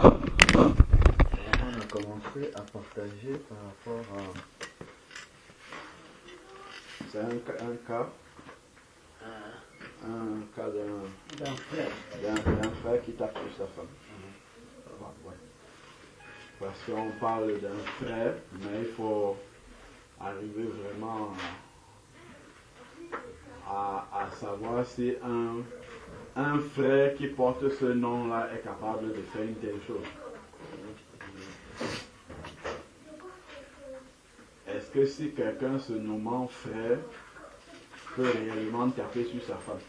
On a commencé à partager par rapport à... C'est un cas d'un frère qui tape sur sa femme. Ouais. Parce qu'on parle d'un frère, mais il faut arriver vraiment à savoir si un frère qui porte ce nom-là est capable de faire une telle chose. Est-ce que si quelqu'un se nommant frère peut réellement taper sur sa femme?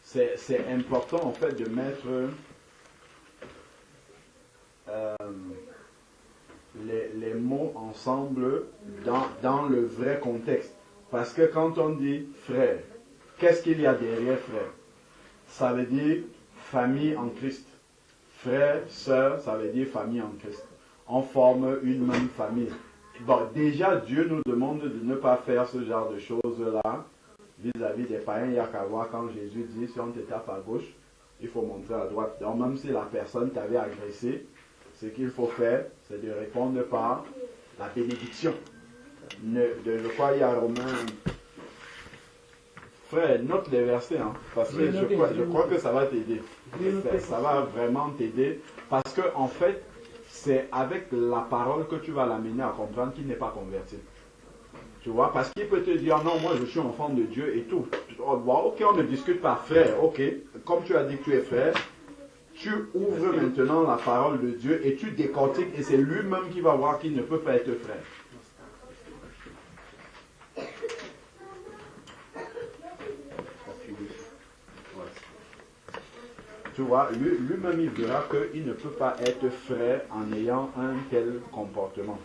C'est important en fait de mettre les mots ensemble dans le vrai contexte. Parce que quand on dit frère, qu'est-ce qu'il y a derrière frère? Ça veut dire famille en Christ. Frère, sœur, ça veut dire famille en Christ. On forme une même famille. Bon, déjà, Dieu nous demande de ne pas faire ce genre de choses-là vis-à-vis des païens. Il n'y a qu'à voir quand Jésus dit, si on te tape à gauche, il faut montrer à droite. Donc même si la personne t'avait agressé, ce qu'il faut faire, c'est de répondre par la bénédiction. Je crois qu'il y a Romains. Frère, note les versets, hein, parce que je crois que ça va t'aider. Ça va vraiment t'aider, parce que en fait, c'est avec la parole que tu vas l'amener à comprendre qu'il n'est pas converti. Tu vois, parce qu'il peut te dire, non, moi je suis enfant de Dieu et tout. Ok, on ne discute pas, frère, ok. Comme tu as dit que tu es frère, tu ouvres maintenant la parole de Dieu et tu décortiques, et c'est lui-même qui va voir qu'il ne peut pas être frère. Tu vois, lui-même il verra qu'il ne peut pas être frère en ayant un tel comportement.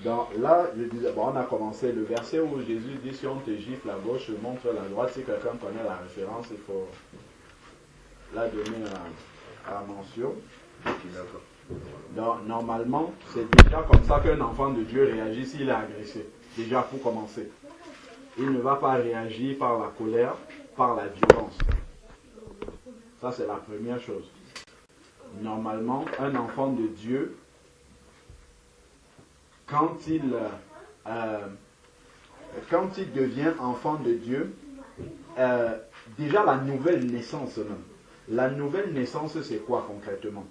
Donc là, je disais, bon, on a commencé le verset où Jésus dit, si on te gifle à gauche, montre la droite. Si quelqu'un connaît la référence, il faut la donner à mention. Donc normalement, c'est déjà comme ça qu'un enfant de Dieu réagit s'il est agressé. Déjà pour commencer. Il ne va pas réagir par la colère, par la violence. Ça, c'est la première chose. Normalement, un enfant de Dieu, quand il devient enfant de Dieu, déjà la nouvelle naissance même. La nouvelle naissance, c'est quoi concrètement?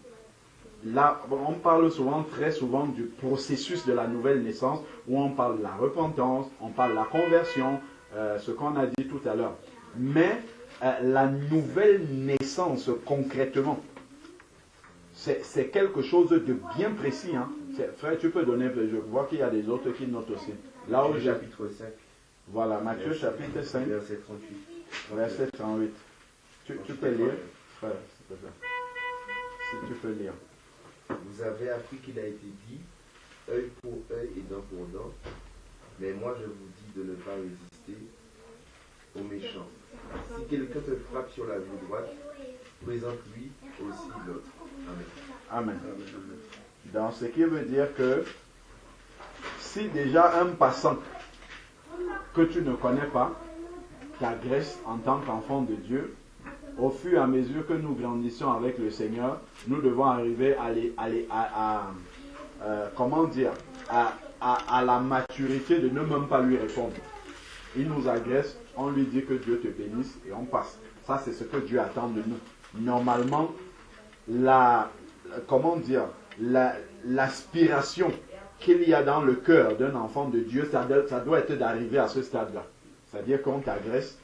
Là, on parle souvent, très souvent du processus de la nouvelle naissance, où on parle de la repentance, on parle de la conversion, ce qu'on a dit tout à l'heure. Mais la nouvelle naissance concrètement, c'est quelque chose de bien précis. Hein. Frère, tu peux donner, je vois qu'il y a des autres qui notent aussi. Là où chapitre 5. Voilà, Matthieu chapitre 5. Verset 38. Verset 38. Tu peux lire, frère, s'il te plaît. Si tu peux lire. Vous avez appris qu'il a été dit, œil pour œil et dent pour dent. Mais moi je vous dis de ne pas résister aux méchants. Si quelqu'un te frappe sur la joue droite, présente-lui aussi l'autre. Amen. Donc, ce qui veut dire que si déjà un passant que tu ne connais pas t'agresse en tant qu'enfant de Dieu, au fur et à mesure que nous grandissons avec le Seigneur, nous devons arriver à la maturité de ne même pas lui répondre. Il nous agresse, on lui dit que Dieu te bénisse et on passe. Ça, c'est ce que Dieu attend de nous. Normalement, l'aspiration qu'il y a dans le cœur d'un enfant de Dieu, ça doit être d'arriver à ce stade-là. C'est-à-dire qu'on t'agresse,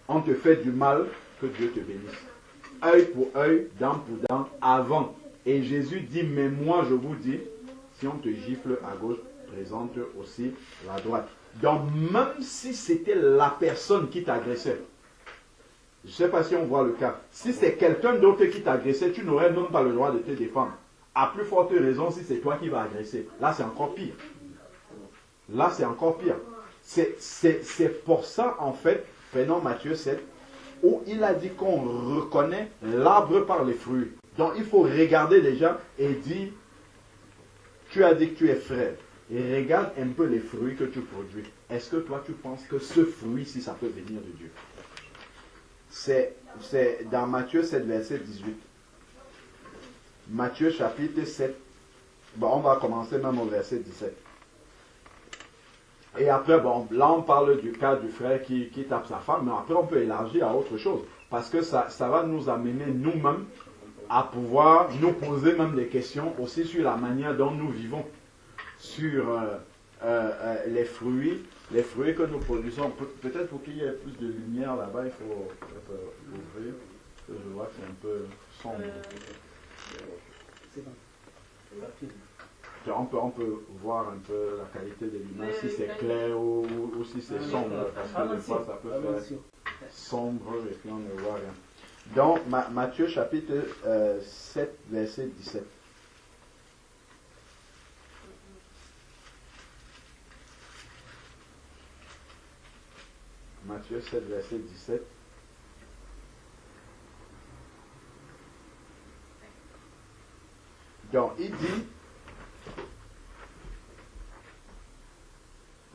on te fait du mal, que Dieu te bénisse. Œil pour œil, dent pour dent, avant. Et Jésus dit, mais moi je vous dis, si on te gifle à gauche, présente aussi la droite. Donc même si c'était la personne qui t'agressait, je ne sais pas si on voit le cas, si c'est quelqu'un d'autre qui t'agressait, tu n'aurais même pas le droit de te défendre. À plus forte raison si c'est toi qui vas agresser. Là c'est encore pire. Là c'est encore pire. C'est pour ça en fait, prenons Matthieu 7, où il a dit qu'on reconnaît l'arbre par les fruits. Donc il faut regarder déjà et dire, tu as dit que tu es frère. Et regarde un peu les fruits que tu produis. Est-ce que toi tu penses que ce fruit, si ça peut venir de Dieu? C'est dans Matthieu 7, verset 18. Matthieu chapitre 7. Bon, on va commencer même au verset 17. Et après, bon, là on parle du cas du frère qui tape sa femme, mais après on peut élargir à autre chose. Parce que ça va nous amener nous-mêmes à pouvoir nous poser même des questions aussi sur la manière dont nous vivons, sur les fruits que nous produisons. Peut-être pour qu'il y ait plus de lumière là-bas, il faut l'ouvrir. Je vois que c'est un peu sombre. C'est bon. On peut voir un peu la qualité de l'image, si c'est clair ou si c'est sombre, parce que des fois ça peut faire sombre et puis on ne voit rien. Donc, Matthieu chapitre 7, verset 17. Matthieu 7, verset 17. Donc, il dit,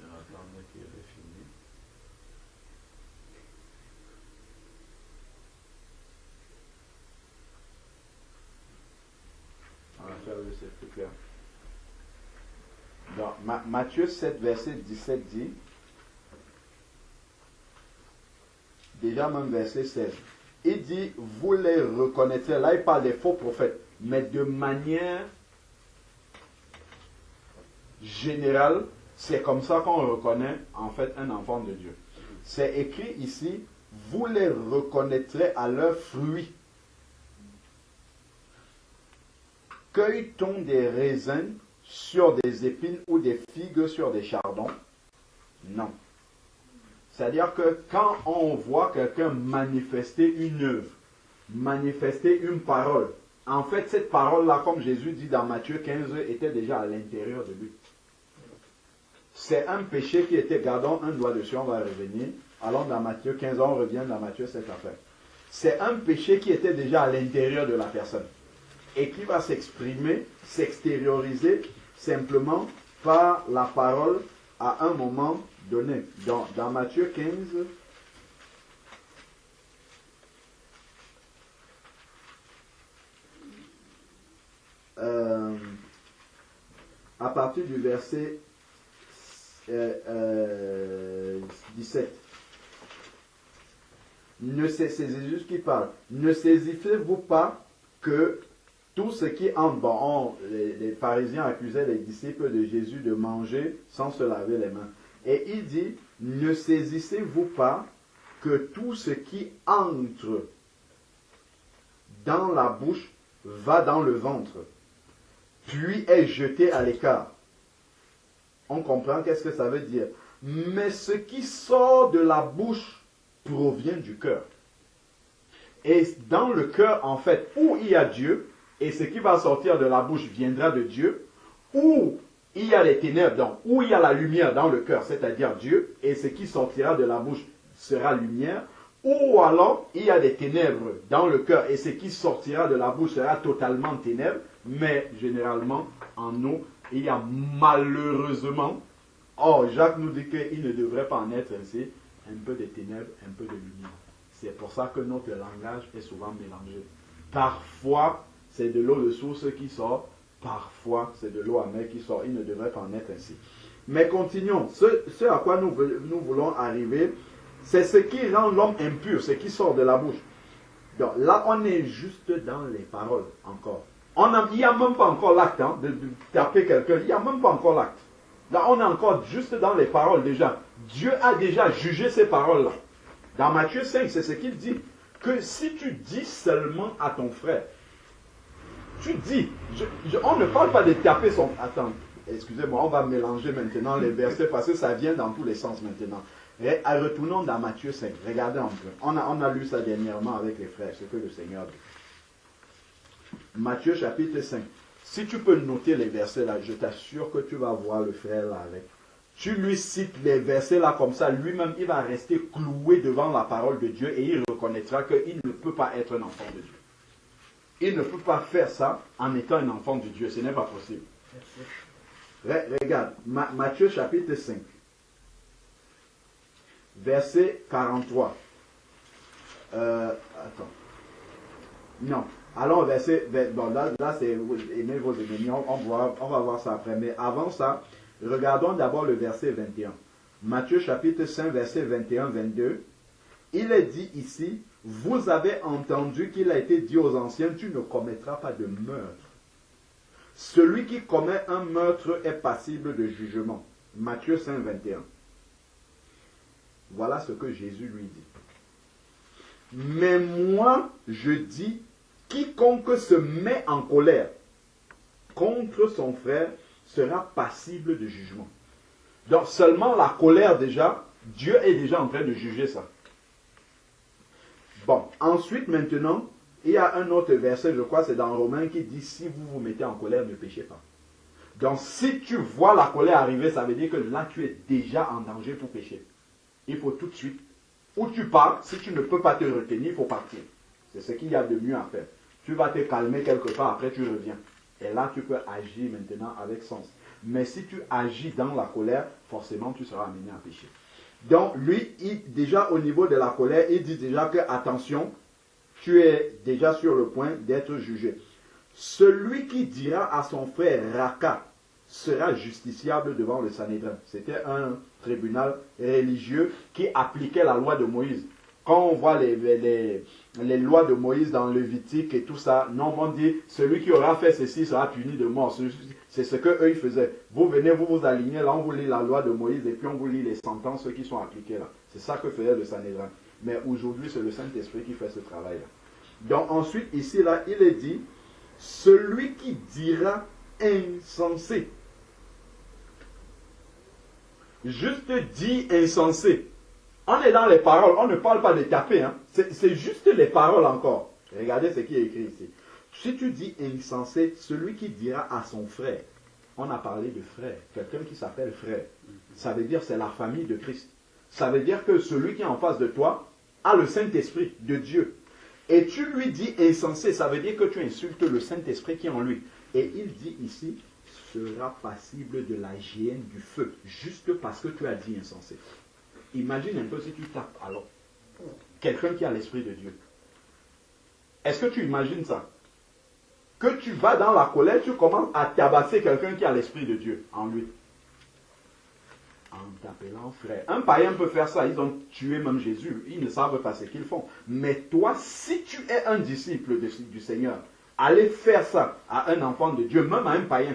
attendez qu'il ait fini. On va faire le c'est plus clair. Donc, Matthieu 7, verset 17 dit, déjà même verset 16, il dit, vous les reconnaîtrez, là il parle des faux prophètes, mais de manière générale, c'est comme ça qu'on reconnaît en fait un enfant de Dieu. C'est écrit ici, vous les reconnaîtrez à leurs fruits. Cueille-t-on des raisins sur des épines ou des figues sur des chardons? Non. C'est-à-dire que quand on voit quelqu'un manifester une œuvre, manifester une parole, en fait cette parole-là, comme Jésus dit dans Matthieu 15, était déjà à l'intérieur de lui. C'est un péché qui était, gardons un doigt dessus, on va revenir. Allons dans Matthieu 15, on revient dans Matthieu 7 après. C'est un péché qui était déjà à l'intérieur de la personne et qui va s'exprimer, s'extérioriser simplement par la parole à un moment donné. Dans Matthieu 15, à partir du verset 17. C'est Jésus qui parle. Ne saisissez-vous pas que tout ce qui entre, bon, les pharisiens accusaient les disciples de Jésus de manger sans se laver les mains. Et il dit, ne saisissez-vous pas que tout ce qui entre dans la bouche va dans le ventre, puis est jeté à l'écart. On comprend qu'est-ce que ça veut dire. Mais ce qui sort de la bouche provient du cœur. Et dans le cœur, en fait, où il y a Dieu, et ce qui va sortir de la bouche viendra de Dieu, où il y a les ténèbres, donc où il y a la lumière dans le cœur, c'est-à-dire Dieu, et ce qui sortira de la bouche sera lumière, ou alors il y a des ténèbres dans le cœur, et ce qui sortira de la bouche sera totalement ténèbres, mais généralement en nous, il y a malheureusement, Jacques nous dit qu'il ne devrait pas en être ainsi, un peu de ténèbres, un peu de lumière. C'est pour ça que notre langage est souvent mélangé. Parfois, c'est de l'eau de source qui sort, parfois, c'est de l'eau amère qui sort. Il ne devrait pas en être ainsi. Mais continuons. Ce à quoi nous voulons arriver, c'est ce qui rend l'homme impur, ce qui sort de la bouche. Donc là, on est juste dans les paroles encore. Il n'y a même pas encore l'acte de taper quelqu'un. Il n'y a même pas encore l'acte. Là, on est encore juste dans les paroles déjà. Dieu a déjà jugé ces paroles-là. Dans Matthieu 5, c'est ce qu'il dit. Que si tu dis seulement à ton frère, tu dis, on ne parle pas de taper son... Attends, excusez-moi, on va mélanger maintenant les versets parce que ça vient dans tous les sens maintenant. Retournons dans Matthieu 5, regardez un peu. On a lu ça dernièrement avec les frères, ce que le Seigneur dit. Matthieu chapitre 5. Si tu peux noter les versets là, je t'assure que tu vas voir le frère là avec. Tu lui cites les versets là comme ça, lui-même il va rester cloué devant la parole de Dieu et il reconnaîtra qu'il ne peut pas être un enfant de Dieu. Il ne peut pas faire ça en étant un enfant de Dieu, ce n'est pas possible. Regarde, Matthieu chapitre 5, verset 43. Attends. Non. Allons au verset. Bon, là c'est aimez vos ennemis. On va voir ça après. Mais avant ça, regardons d'abord le verset 21. Matthieu chapitre 5, verset 21-22. Il est dit ici, vous avez entendu qu'il a été dit aux anciens, tu ne commettras pas de meurtre. Celui qui commet un meurtre est passible de jugement. Matthieu 5, 21. Voilà ce que Jésus lui dit. Mais moi, je dis, quiconque se met en colère contre son frère sera passible de jugement. Donc seulement la colère déjà, Dieu est déjà en train de juger ça. Bon, ensuite maintenant, il y a un autre verset, je crois, c'est dans Romains qui dit, si vous vous mettez en colère, ne péchez pas. Donc si tu vois la colère arriver, ça veut dire que là tu es déjà en danger pour pécher. Il faut tout de suite, où tu pars, si tu ne peux pas te retenir, il faut partir. C'est ce qu'il y a de mieux à faire. Tu vas te calmer quelque part, après tu reviens. Et là tu peux agir maintenant avec sens. Mais si tu agis dans la colère, forcément tu seras amené à pécher. Donc lui, déjà au niveau de la colère, il dit déjà que attention, tu es déjà sur le point d'être jugé. Celui qui dira à son frère Raka sera justiciable devant le Sanhédrin. C'était un tribunal religieux qui appliquait la loi de Moïse. Quand on voit les lois de Moïse dans Lévitique et tout ça, non, on dit, celui qui aura fait ceci sera puni de mort. C'est ce qu'eux ils faisaient. Vous venez, vous vous alignez, là on vous lit la loi de Moïse et puis on vous lit les sentences qui sont appliquées là. C'est ça que faisait le Sanhédrin. Mais aujourd'hui, c'est le Saint-Esprit qui fait ce travail-là. Donc ensuite, ici, là, il est dit, celui qui dira insensé. Juste dit insensé. On est dans les paroles, on ne parle pas de taper, hein. C'est juste les paroles encore. Regardez ce qui est écrit ici. Si tu dis insensé, celui qui dira à son frère, on a parlé de frère, quelqu'un qui s'appelle frère, ça veut dire c'est la famille de Christ. Ça veut dire que celui qui est en face de toi a le Saint-Esprit de Dieu. Et tu lui dis insensé, ça veut dire que tu insultes le Saint-Esprit qui est en lui. Et il dit ici, sera passible de la géhenne du feu, juste parce que tu as dit insensé. Imagine un peu si tu tapes alors quelqu'un qui a l'Esprit de Dieu. Est-ce que tu imagines ça? Que tu vas dans la colère, tu commences à tabasser quelqu'un qui a l'Esprit de Dieu en lui. En t'appelant frère. Un païen peut faire ça, ils ont tué même Jésus, ils ne savent pas ce qu'ils font. Mais toi, si tu es un disciple du Seigneur, aller faire ça à un enfant de Dieu, même à un païen,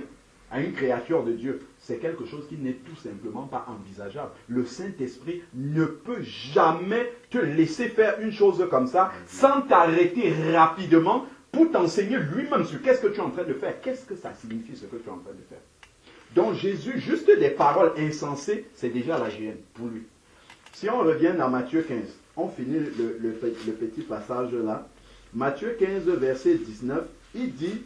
à une créature de Dieu, c'est quelque chose qui n'est tout simplement pas envisageable. Le Saint-Esprit ne peut jamais te laisser faire une chose comme ça sans t'arrêter rapidement pour t'enseigner lui-même sur qu'est-ce que tu es en train de faire, qu'est-ce que ça signifie ce que tu es en train de faire. Donc Jésus, juste des paroles insensées, c'est déjà la géhenne pour lui. Si on revient dans Matthieu 15, on finit le petit passage là. Matthieu 15, verset 19, il dit,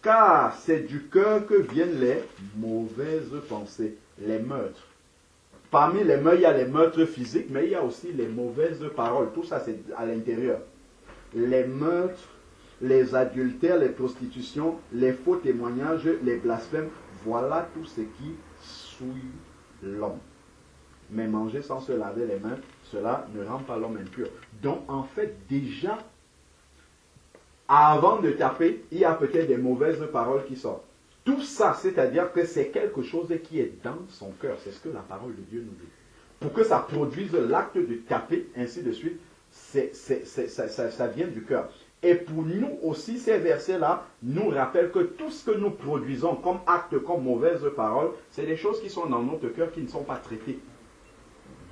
car c'est du cœur que viennent les mauvaises pensées, les meurtres. Parmi les meurtres, il y a les meurtres physiques, mais il y a aussi les mauvaises paroles. Tout ça, c'est à l'intérieur. Les meurtres, les adultères, les prostitutions, les faux témoignages, les blasphèmes, voilà tout ce qui souille l'homme. Mais manger sans se laver les mains, cela ne rend pas l'homme impur. Donc, en fait, déjà, avant de taper, il y a peut-être des mauvaises paroles qui sortent. Tout ça, c'est-à-dire que c'est quelque chose qui est dans son cœur. C'est ce que la parole de Dieu nous dit. Pour que ça produise l'acte de taper, ainsi de suite, ça vient du cœur. Et pour nous aussi, ces versets-là nous rappellent que tout ce que nous produisons comme acte, comme mauvaises paroles, c'est des choses qui sont dans notre cœur qui ne sont pas traitées.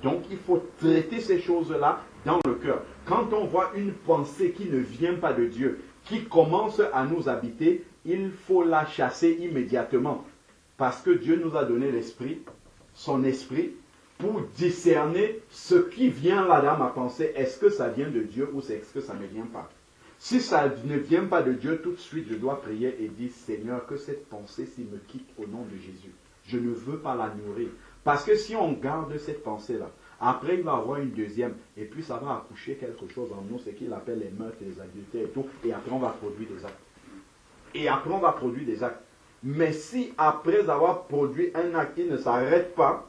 Donc, il faut traiter ces choses-là dans le cœur. Quand on voit une pensée qui ne vient pas de Dieu, qui commence à nous habiter, il faut la chasser immédiatement. Parce que Dieu nous a donné l'esprit, son esprit, pour discerner ce qui vient là dans ma pensée. Est-ce que ça vient de Dieu ou est-ce que ça ne vient pas? Si ça ne vient pas de Dieu, tout de suite je dois prier et dire, Seigneur, que cette pensée-ci me quitte au nom de Jésus. Je ne veux pas la nourrir. Parce que si on garde cette pensée-là, après il va y avoir une deuxième, et puis ça va accoucher quelque chose en nous, ce qu'il appelle les meurtres, les adultères et tout, et après on va produire des actes. Et après on va produire des actes. Mais si après avoir produit un acte, il ne s'arrête pas,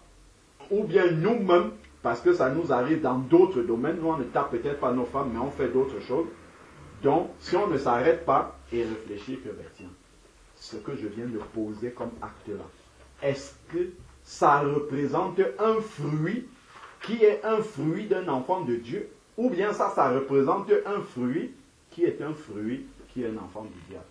ou bien nous-mêmes, Parce que ça nous arrive dans d'autres domaines. Nous, on ne tape peut-être pas nos femmes, mais on fait d'autres choses. Donc, si on ne s'arrête pas et réfléchit que, ben, tiens, ce que je viens de poser comme acte là, est-ce que ça représente un fruit qui est un fruit d'un enfant de Dieu, ou bien ça représente un fruit qui est un fruit qui est un enfant du diable.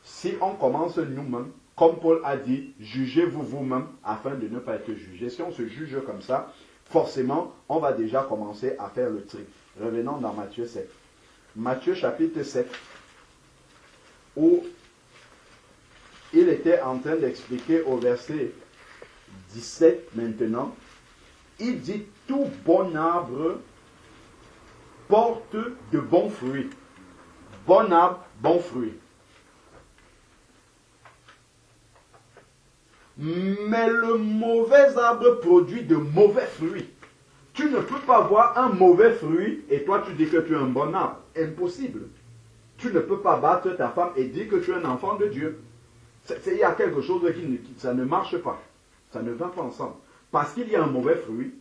Si on commence nous-mêmes, comme Paul a dit, jugez-vous vous-même afin de ne pas être jugé. Si on se juge comme ça, forcément, on va déjà commencer à faire le tri. Revenons dans Matthieu 7. Matthieu chapitre 7, où il était en train d'expliquer au verset 17 maintenant, il dit, tout bon arbre porte de bons fruits. Bon arbre, bon fruit. Mais le mauvais arbre produit de mauvais fruits. Tu ne peux pas voir un mauvais fruit et toi tu dis que tu es un bon arbre. Impossible. Tu ne peux pas battre ta femme et dire que tu es un enfant de Dieu. Il y a quelque chose ça ne marche pas. Ça ne va pas ensemble. Parce qu'il y a un mauvais fruit,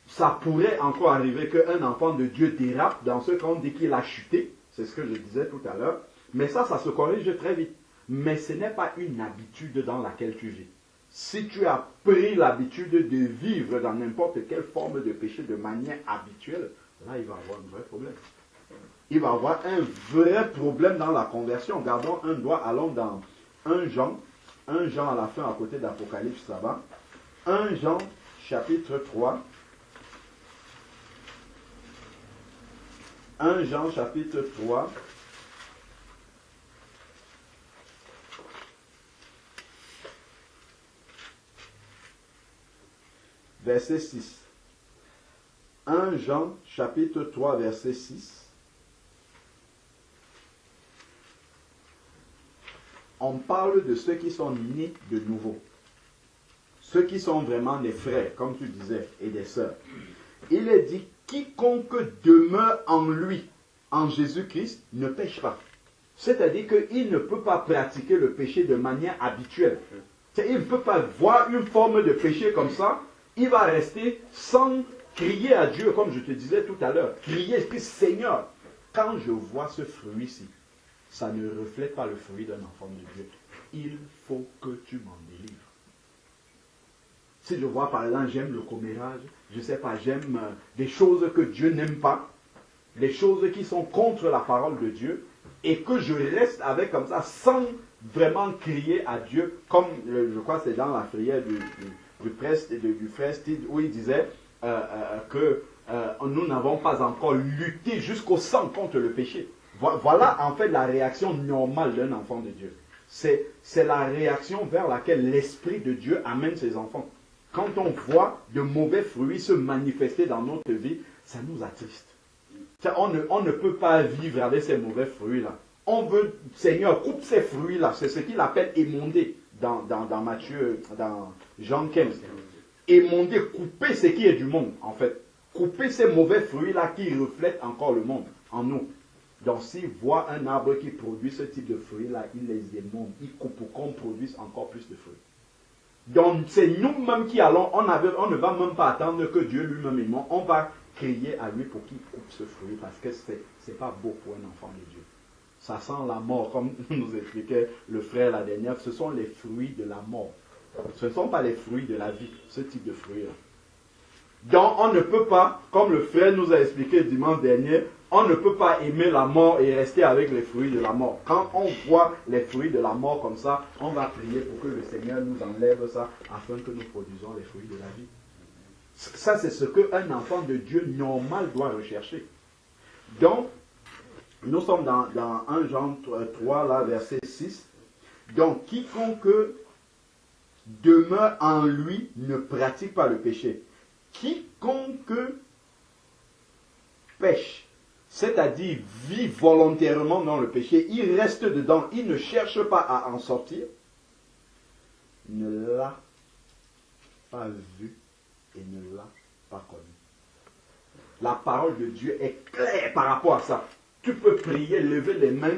ça pourrait encore arriver qu'un enfant de Dieu dérape dans ce qu'on dit qu'il a chuté. C'est ce que je disais tout à l'heure. Mais ça se corrige très vite. Mais ce n'est pas une habitude dans laquelle tu vis. Si tu as pris l'habitude de vivre dans n'importe quelle forme de péché de manière habituelle, là, il va avoir un vrai problème. Il va avoir un vrai problème dans la conversion. Gardons un doigt, allons dans 1 Jean à la fin, à côté d'Apocalypse là-bas. 1 Jean, chapitre 3. 1 Jean, chapitre 3. Verset 6. 1 Jean, chapitre 3, verset 6. On parle de ceux qui sont nés de nouveau. Ceux qui sont vraiment des frères, comme tu disais, et des sœurs. Il est dit, quiconque demeure en lui, en Jésus-Christ, ne pêche pas. C'est-à-dire qu'il ne peut pas pratiquer le péché de manière habituelle. Il ne peut pas voir une forme de péché comme ça. Il va rester sans crier à Dieu, comme je te disais tout à l'heure. Crier, Seigneur, quand je vois ce fruit-ci, ça ne reflète pas le fruit d'un enfant de Dieu. Il faut que tu m'en délivres. Si je vois par exemple, j'aime le commérage, je ne sais pas, j'aime des choses que Dieu n'aime pas, des choses qui sont contre la parole de Dieu, et que je reste avec comme ça, sans vraiment crier à Dieu, comme je crois que c'est dans la prière du frère Steve, où il disait que nous n'avons pas encore lutté jusqu'au sang contre le péché. Voilà en fait la réaction normale d'un enfant de Dieu. C'est la réaction vers laquelle l'Esprit de Dieu amène ses enfants. Quand on voit de mauvais fruits se manifester dans notre vie, ça nous attriste. On ne peut pas vivre avec ces mauvais fruits-là. On veut, Seigneur, coupe ces fruits-là. C'est ce qu'il appelle émonder dans Matthieu, dans Jean 15. Émonder, couper ce qui est du monde, en fait. Couper ces mauvais fruits-là qui reflètent encore le monde en nous. Donc, s'il voit un arbre qui produit ce type de fruits-là, il les émonde, il coupe pour qu'on produise encore plus de fruits. Donc, c'est nous-mêmes qui allons, on ne va même pas attendre que Dieu lui-même émonde, on va crier à lui pour qu'il coupe ce fruit, parce que c'est pas beau pour un enfant de Dieu. Ça sent la mort, comme nous expliquait le frère la dernière, ce sont les fruits de la mort. Ce ne sont pas les fruits de la vie, ce type de fruits-là. Donc, on ne peut pas, comme le frère nous a expliqué dimanche dernier, on ne peut pas aimer la mort et rester avec les fruits de la mort. Quand on voit les fruits de la mort comme ça, on va prier pour que le Seigneur nous enlève ça, afin que nous produisons les fruits de la vie. Ça, c'est ce qu'un enfant de Dieu normal doit rechercher. Donc, nous sommes dans 1 Jean 3, là, verset 6. Donc, quiconque demeure en lui ne pratique pas le péché. Quiconque pêche, c'est-à-dire vit volontairement dans le péché, il reste dedans, il ne cherche pas à en sortir, ne l'a pas vu et ne l'a pas connu. La parole de Dieu est claire par rapport à ça. Tu peux prier, lever les mains,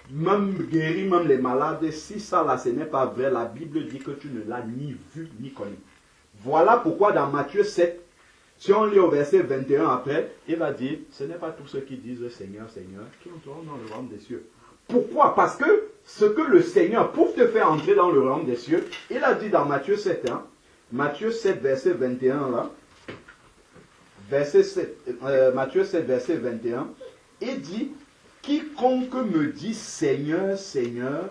même guérir même les malades. Si ça là, ce n'est pas vrai, la Bible dit que tu ne l'as ni vu ni connu. Voilà pourquoi dans Matthieu 7, Si on lit au verset 21 après, il va dire, ce n'est pas tous ceux qui disent Seigneur, Seigneur, qui entreront dans le royaume des cieux. Pourquoi? Parce que ce que le Seigneur, pour te faire entrer dans le royaume des cieux, il a dit dans Matthieu 7, hein, Matthieu 7, verset 21, là, Matthieu 7, verset 21, il dit, quiconque me dit Seigneur, Seigneur,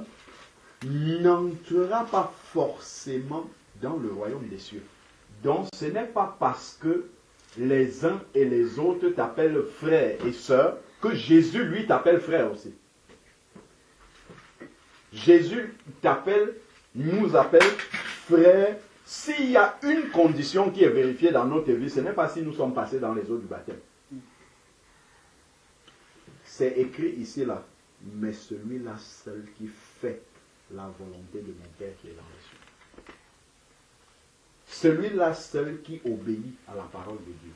n'entrera pas forcément dans le royaume des cieux. Donc ce n'est pas parce que les uns et les autres t'appellent frère et sœur que Jésus lui t'appelle frère aussi. Jésus t'appelle, nous appelle frère. S'il y a une condition qui est vérifiée dans notre vie, ce n'est pas si nous sommes passés dans les eaux du baptême. C'est écrit ici là, mais celui-là seul qui fait la volonté de mon Père qui est dans les cieux. Celui-là seul qui obéit à la parole de Dieu.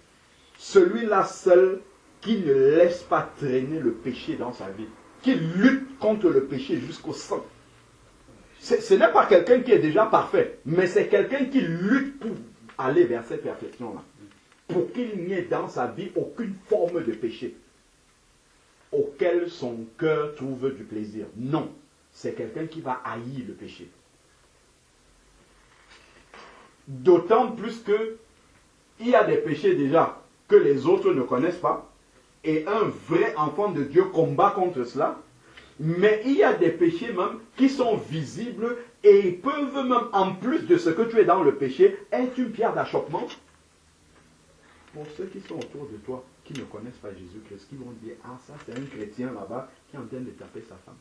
Celui-là seul qui ne laisse pas traîner le péché dans sa vie. Qui lutte contre le péché jusqu'au sang. Ce n'est pas quelqu'un qui est déjà parfait, mais c'est quelqu'un qui lutte pour aller vers cette perfection-là. Pour qu'il n'y ait dans sa vie aucune forme de péché auquel son cœur trouve du plaisir. Non, c'est quelqu'un qui va haïr le péché. D'autant plus que il y a des péchés déjà que les autres ne connaissent pas, et un vrai enfant de Dieu combat contre cela, mais il y a des péchés même qui sont visibles et peuvent même, en plus de ce que tu es dans le péché, être une pierre d'achoppement pour ceux qui sont autour de toi, qui ne connaissent pas Jésus-Christ, qui vont dire, ah ça c'est un chrétien là-bas qui est en train de taper sa femme.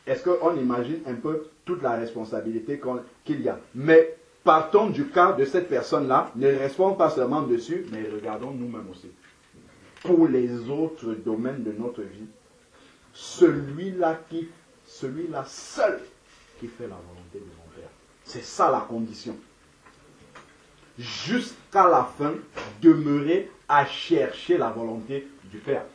Est-ce qu'on imagine un peu toute la responsabilité qu'il y a? Mais partons du cas de cette personne-là, ne restons pas seulement dessus, mais regardons nous-mêmes aussi. Pour les autres domaines de notre vie, celui-là seul qui fait la volonté de mon Père. C'est ça la condition. Jusqu'à la fin, demeurer à chercher la volonté du Père.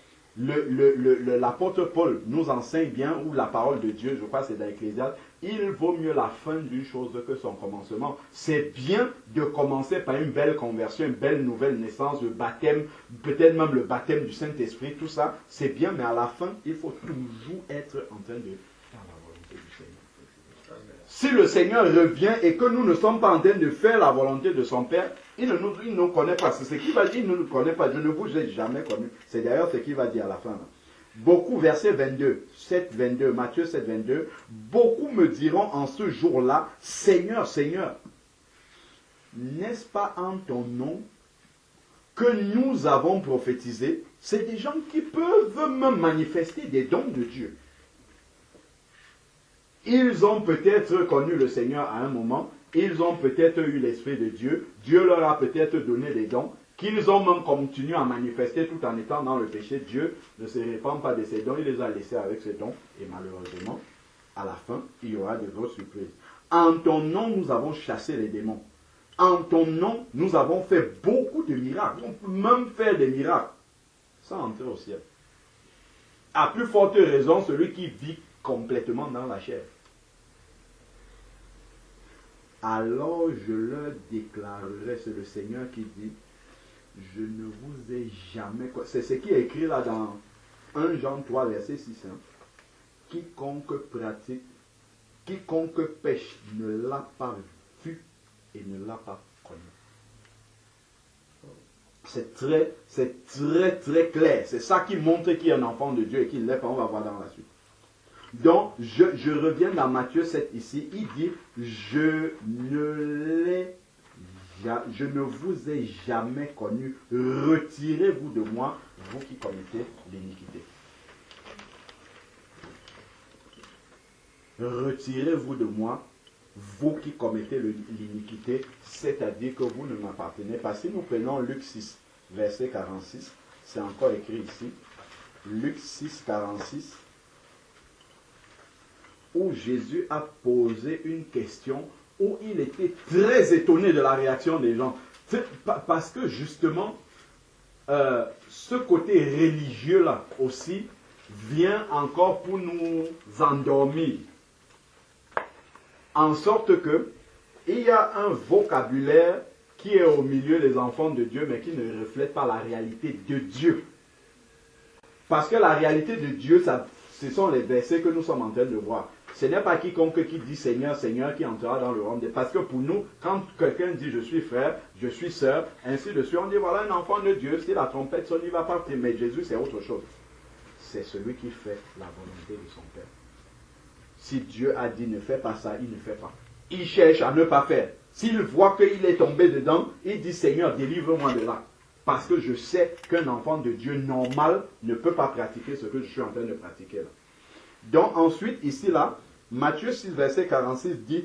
L'apôtre Paul nous enseigne bien, ou la parole de Dieu, je crois que c'est dans Ecclésiaste, il vaut mieux la fin d'une chose que son commencement. C'est bien de commencer par une belle conversion, une belle nouvelle naissance, le baptême, peut-être même le baptême du Saint-Esprit, tout ça, c'est bien, mais à la fin, il faut toujours être en train de faire la volonté du Seigneur. Si le Seigneur revient et que nous ne sommes pas en train de faire la volonté de son Père, il ne nous connaît pas. C'est ce qu'il va dire, il ne nous connaît pas. Je ne vous ai jamais connu. C'est d'ailleurs ce qu'il va dire à la fin. Là. Beaucoup, verset 22, 7, 22, Matthieu 7, 22, beaucoup me diront en ce jour-là, Seigneur, Seigneur, n'est-ce pas en ton nom que nous avons prophétisé? C'est des gens qui peuvent même manifester des dons de Dieu. Ils ont peut-être connu le Seigneur à un moment, ils ont peut-être eu l'Esprit de Dieu, Dieu leur a peut-être donné des dons, qu'ils ont même continué à manifester tout en étant dans le péché. Dieu ne se répand pas de ses dons, il les a laissés avec ses dons, et malheureusement, à la fin, il y aura de grosses surprises. En ton nom, nous avons chassé les démons. En ton nom, nous avons fait beaucoup de miracles. On peut même faire des miracles sans entrer au ciel. À plus forte raison, celui qui vit complètement dans la chair. Alors je leur déclarerai, c'est le Seigneur qui dit, je ne vous ai jamais... C'est ce qui est écrit là dans 1 Jean 3, verset 6. Hein. Quiconque pratique, quiconque pêche ne l'a pas vu et ne l'a pas connu. C'est très clair. C'est ça qui montre qu'il est un enfant de Dieu et qu'il l'est pas. On va voir dans la suite. Donc, je reviens dans Matthieu 7 ici. Il dit, je ne vous ai jamais connu. Retirez-vous de moi, vous qui commettez l'iniquité. Retirez-vous de moi, vous qui commettez l'iniquité, c'est-à-dire que vous ne m'appartenez pas. Si nous prenons Luc 6, verset 46, c'est encore écrit ici. Luc 6, 46. Où Jésus a posé une question où il était très étonné de la réaction des gens. Parce que justement, ce côté religieux-là aussi vient encore pour nous endormir. En sorte que il y a un vocabulaire qui est au milieu des enfants de Dieu, mais qui ne reflète pas la réalité de Dieu. Parce que la réalité de Dieu, ce sont les versets que nous sommes en train de voir. Ce n'est pas quiconque qui dit Seigneur, Seigneur qui entrera dans le royaume des... Parce que pour nous, quand quelqu'un dit je suis frère, je suis sœur, ainsi de suite, on dit voilà un enfant de Dieu, si la trompette sonne, il va partir. Mais Jésus, c'est autre chose. C'est celui qui fait la volonté de son Père. Si Dieu a dit ne fais pas ça, il ne fait pas. Il cherche à ne pas faire. S'il voit qu'il est tombé dedans, il dit Seigneur, délivre-moi de là. Parce que je sais qu'un enfant de Dieu normal ne peut pas pratiquer ce que je suis en train de pratiquer là. Donc ensuite, ici là, Matthieu 6, verset 46 dit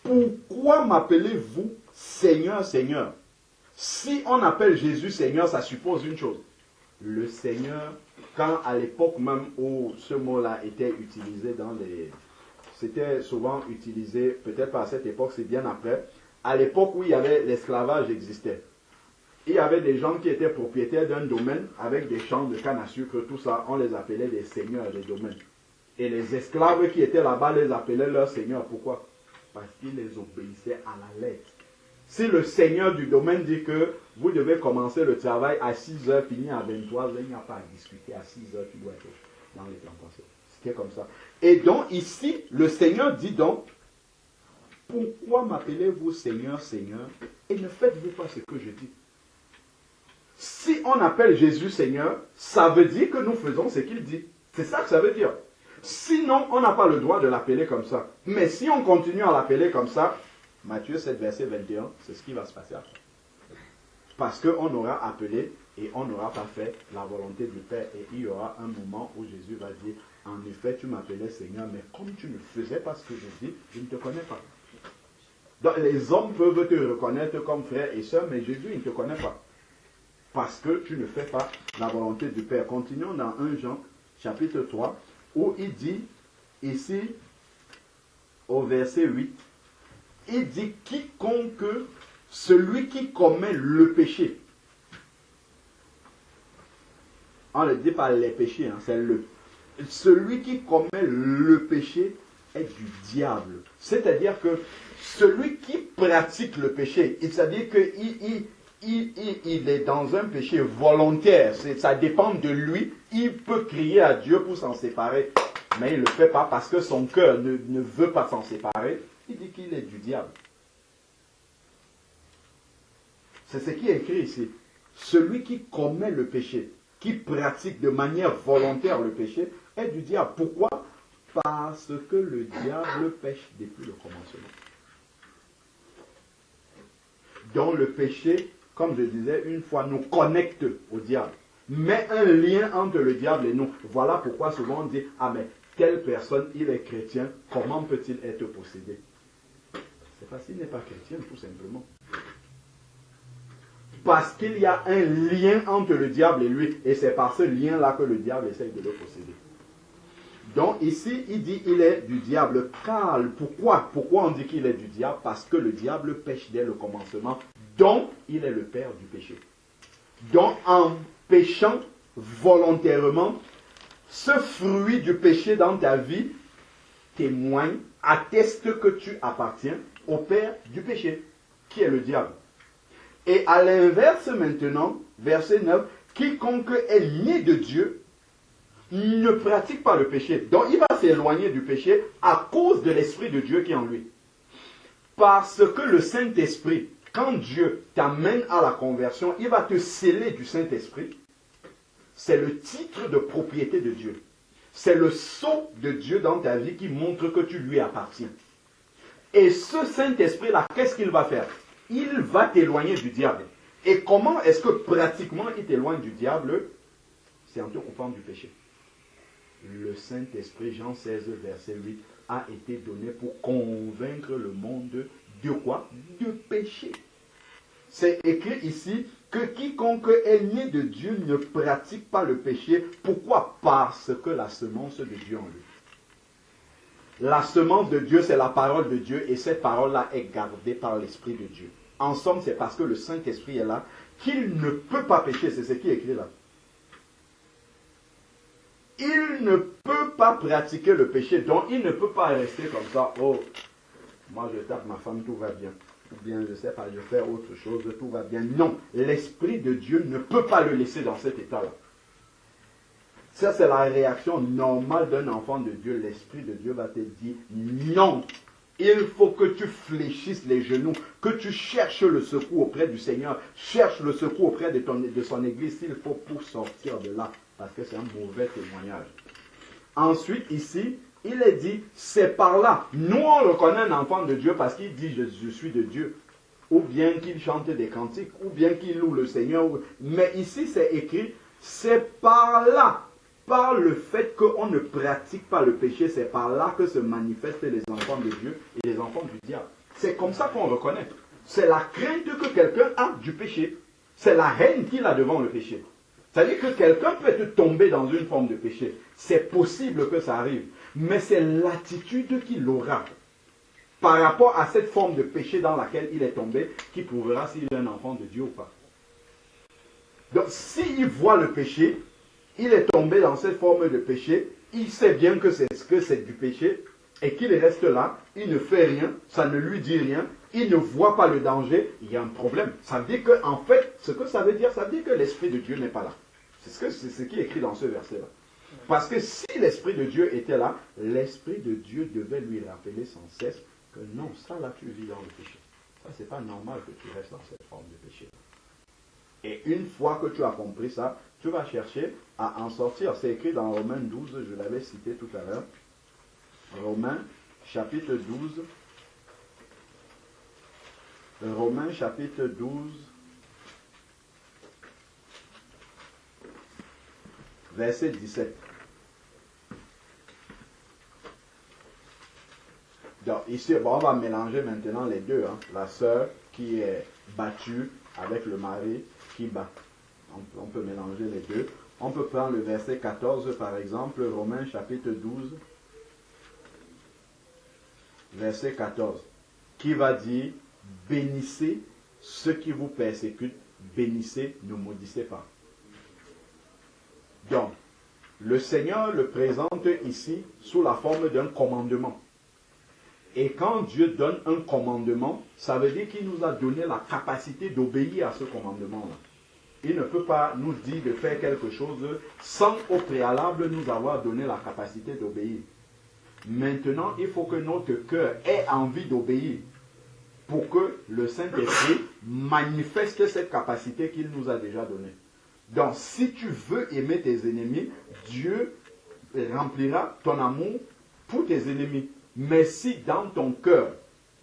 pourquoi m'appelez-vous Seigneur, Seigneur? Si on appelle Jésus Seigneur, ça suppose une chose. Le Seigneur, quand à l'époque même où ce mot-là était utilisé dans les... C'était souvent utilisé, peut-être pas à cette époque, c'est bien après. À l'époque où il y avait l'esclavage existait. Il y avait des gens qui étaient propriétaires d'un domaine avec des champs de canne à sucre, tout ça, on les appelait des seigneurs des domaines. Et les esclaves qui étaient là-bas les appelaient leurs seigneurs. Pourquoi? Parce qu'ils les obéissaient à la lettre. Si le seigneur du domaine dit que vous devez commencer le travail à 6 heures, finir à 23 heures, il n'y a pas à discuter. À 6 heures, tu dois être dans les plantations. C'était comme ça. Et donc ici, le Seigneur dit donc, pourquoi m'appelez-vous Seigneur, Seigneur, et ne faites-vous pas ce que je dis? Si on appelle Jésus Seigneur, ça veut dire que nous faisons ce qu'il dit. C'est ça que ça veut dire. Sinon, on n'a pas le droit de l'appeler comme ça. Mais si on continue à l'appeler comme ça, Matthieu 7, verset 21, c'est ce qui va se passer après. Parce qu'on aura appelé et on n'aura pas fait la volonté du Père. Et il y aura un moment où Jésus va dire, en effet, tu m'appelais Seigneur, mais comme tu ne faisais pas ce que je dis, je ne te connais pas. Donc, les hommes peuvent te reconnaître comme frère et soeur, mais Jésus, il ne te connaît pas. Parce que tu ne fais pas la volonté du Père. Continuons dans 1 Jean, chapitre 3, où il dit, ici, au verset 8, il dit, quiconque, celui qui commet le péché. On ne dit pas les péchés, hein, c'est le. Celui qui commet le péché est du diable. C'est-à-dire que celui qui pratique le péché, c'est-à-dire qu'il est dans un péché volontaire, ça dépend de lui, il peut crier à Dieu pour s'en séparer, mais il ne le fait pas parce que son cœur ne veut pas s'en séparer, il dit qu'il est du diable. C'est ce qui est écrit ici. Celui qui commet le péché, qui pratique de manière volontaire le péché, est du diable. Pourquoi? Parce que le diable pêche depuis le commencement. Donc le péché, comme je disais, une fois nous connecte au diable. Met un lien entre le diable et nous. Voilà pourquoi souvent on dit, ah mais telle personne, il est chrétien, comment peut-il être possédé? C'est parce qu'il n'est pas chrétien, tout simplement. Parce qu'il y a un lien entre le diable et lui, et c'est par ce lien-là que le diable essaye de le posséder. Donc ici, il dit il est du diable. Car, pourquoi on dit qu'il est du diable? Parce que le diable pêche dès le commencement, donc il est le père du péché. Donc en péchant volontairement, ce fruit du péché dans ta vie témoigne, atteste que tu appartiens au père du péché, qui est le diable. Et à l'inverse maintenant, verset 9, quiconque est né de Dieu ne pratique pas le péché. Donc il va s'éloigner du péché à cause de l'Esprit de Dieu qui est en lui. Parce que le Saint-Esprit, quand Dieu t'amène à la conversion, il va te sceller du Saint-Esprit. C'est le titre de propriété de Dieu. C'est le sceau de Dieu dans ta vie qui montre que tu lui appartiens. Et ce Saint-Esprit-là, qu'est-ce qu'il va faire? Il va t'éloigner du diable. Et comment est-ce que pratiquement il t'éloigne du diable? C'est en te coupant du péché. Le Saint-Esprit, Jean 16, verset 8, a été donné pour convaincre le monde de quoi? De péché. C'est écrit ici que quiconque est né de Dieu ne pratique pas le péché. Pourquoi? Parce que la semence de Dieu en lui. La semence de Dieu, c'est la parole de Dieu, et cette parole-là est gardée par l'Esprit de Dieu. En somme, c'est parce que le Saint-Esprit est là qu'il ne peut pas pécher. C'est ce qui est écrit là. Il ne peut pas pratiquer le péché, donc il ne peut pas rester comme ça. Oh, moi je tape ma femme, tout va bien. ou bien je ne sais pas, je fais autre chose, tout va bien. Non, l'Esprit de Dieu ne peut pas le laisser dans cet état-là. Ça, c'est la réaction normale d'un enfant de Dieu. L'Esprit de Dieu va te dire non. Il faut que tu fléchisses les genoux, que tu cherches le secours auprès du Seigneur, cherche le secours auprès de son Église s'il faut pour sortir de là, parce que c'est un mauvais témoignage. Ensuite, ici, il est dit, c'est par là. Nous, on reconnaît un enfant de Dieu parce qu'il dit, je suis de Dieu. Ou bien qu'il chante des cantiques, ou bien qu'il loue le Seigneur. Mais ici, c'est écrit, c'est par là. Par le fait qu'on ne pratique pas le péché, c'est par là que se manifestent les enfants de Dieu et les enfants du diable. C'est comme ça qu'on reconnaît. C'est la crainte que quelqu'un a du péché. C'est la haine qu'il a devant le péché. C'est-à-dire que quelqu'un peut tomber dans une forme de péché. C'est possible que ça arrive. Mais c'est l'attitude qu'il aura par rapport à cette forme de péché dans laquelle il est tombé qui prouvera s'il est un enfant de Dieu ou pas. Donc s'il voit le péché, il est tombé dans cette forme de péché, il sait bien que c'est du péché, et qu'il reste là, il ne fait rien, ça ne lui dit rien, il ne voit pas le danger, il y a un problème. Ça veut dire que, en fait, ce que ça veut dire que l'Esprit de Dieu n'est pas là. C'est ce qui est écrit dans ce verset-là. Parce que si l'Esprit de Dieu était là, l'Esprit de Dieu devait lui rappeler sans cesse que non, ça là tu vis dans le péché. Ça, c'est pas normal que tu restes dans cette forme de péché. Et une fois que tu as compris ça, tu vas chercher à en sortir. C'est écrit dans Romains 12, je l'avais cité tout à l'heure. Romains chapitre 12. Romains chapitre 12. Verset 17. Donc ici, on va mélanger maintenant les deux. La sœur qui est battue avec le mari qui bat. On peut mélanger les deux. On peut prendre le verset 14 par exemple, Romains chapitre 12, verset 14, qui va dire, bénissez ceux qui vous persécutent, bénissez, ne maudissez pas. Donc, le Seigneur le présente ici sous la forme d'un commandement. Et quand Dieu donne un commandement, ça veut dire qu'il nous a donné la capacité d'obéir à ce commandement-là. Il ne peut pas nous dire de faire quelque chose sans au préalable nous avoir donné la capacité d'obéir. Maintenant, il faut que notre cœur ait envie d'obéir pour que le Saint-Esprit manifeste cette capacité qu'il nous a déjà donnée. Donc, si tu veux aimer tes ennemis, Dieu remplira ton amour pour tes ennemis. Mais si dans ton cœur,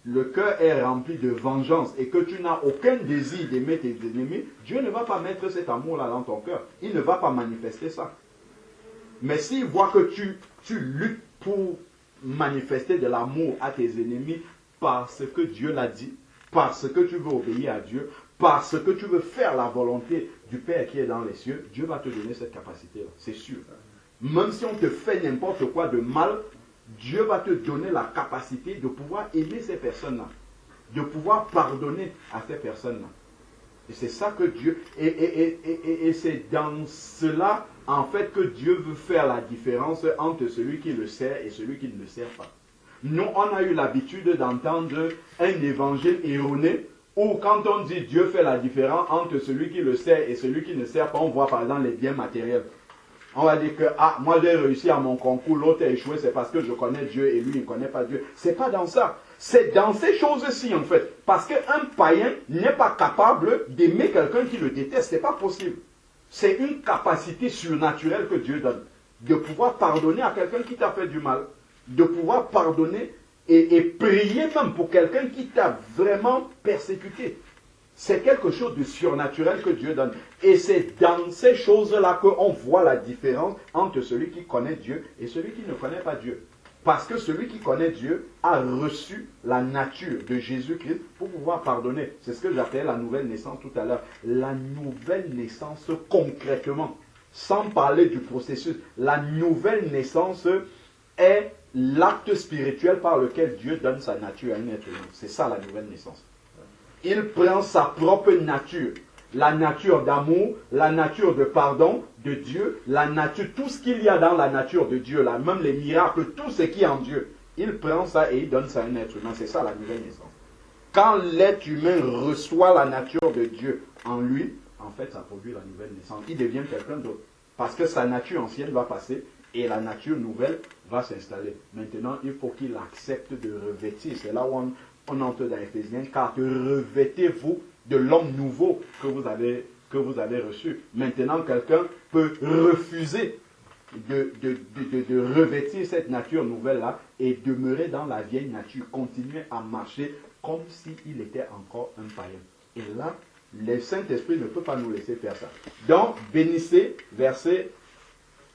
le cœur est rempli de vengeance et que tu n'as aucun désir d'aimer tes ennemis, Dieu ne va pas mettre cet amour-là dans ton cœur. Il ne va pas manifester ça. Mais s'il voit que tu luttes pour manifester de l'amour à tes ennemis parce que Dieu l'a dit, parce que tu veux obéir à Dieu, parce que tu veux faire la volonté du Père qui est dans les cieux, Dieu va te donner cette capacité-là, c'est sûr. Même si on te fait n'importe quoi de mal, Dieu va te donner la capacité de pouvoir aimer ces personnes-là, de pouvoir pardonner à ces personnes-là. Et c'est ça que Dieu... Et c'est dans cela, en fait, que Dieu veut faire la différence entre celui qui le sert et celui qui ne le sert pas. Nous, on a eu l'habitude d'entendre un évangile erroné, où quand on dit Dieu fait la différence entre celui qui le sert et celui qui ne sert pas, on voit par exemple les biens matériels. On va dire que, moi j'ai réussi à mon concours, l'autre a échoué, c'est parce que je connais Dieu et lui il ne connaît pas Dieu. C'est pas dans ça. C'est dans ces choses-ci en fait. Parce qu'un païen n'est pas capable d'aimer quelqu'un qui le déteste. C'est pas possible. C'est une capacité surnaturelle que Dieu donne. De pouvoir pardonner à quelqu'un qui t'a fait du mal. De pouvoir pardonner et prier même pour quelqu'un qui t'a vraiment persécuté. C'est quelque chose de surnaturel que Dieu donne. Et c'est dans ces choses-là qu'on voit la différence entre celui qui connaît Dieu et celui qui ne connaît pas Dieu. Parce que celui qui connaît Dieu a reçu la nature de Jésus-Christ pour pouvoir pardonner. C'est ce que j'appelais la nouvelle naissance tout à l'heure. La nouvelle naissance concrètement, sans parler du processus. La nouvelle naissance est l'acte spirituel par lequel Dieu donne sa nature à un être humain. C'est ça la nouvelle naissance. Il prend sa propre nature, la nature d'amour, la nature de pardon de Dieu, la nature, tout ce qu'il y a dans la nature de Dieu, là, même les miracles, tout ce qui est en Dieu. Il prend ça et il donne ça à un être humain. C'est ça la nouvelle naissance. Quand l'être humain reçoit la nature de Dieu en lui, en fait, ça produit la nouvelle naissance. Il devient quelqu'un d'autre. Parce que sa nature ancienne va passer et la nature nouvelle va s'installer. Maintenant, il faut qu'il accepte de revêtir. C'est là où on entre dans Éphésiens, car revêtez-vous de l'homme nouveau que vous avez reçu. Maintenant, quelqu'un peut refuser de revêtir cette nature nouvelle-là et demeurer dans la vieille nature, continuer à marcher comme s'il était encore un païen. Et là, le Saint-Esprit ne peut pas nous laisser faire ça. Donc, bénissez,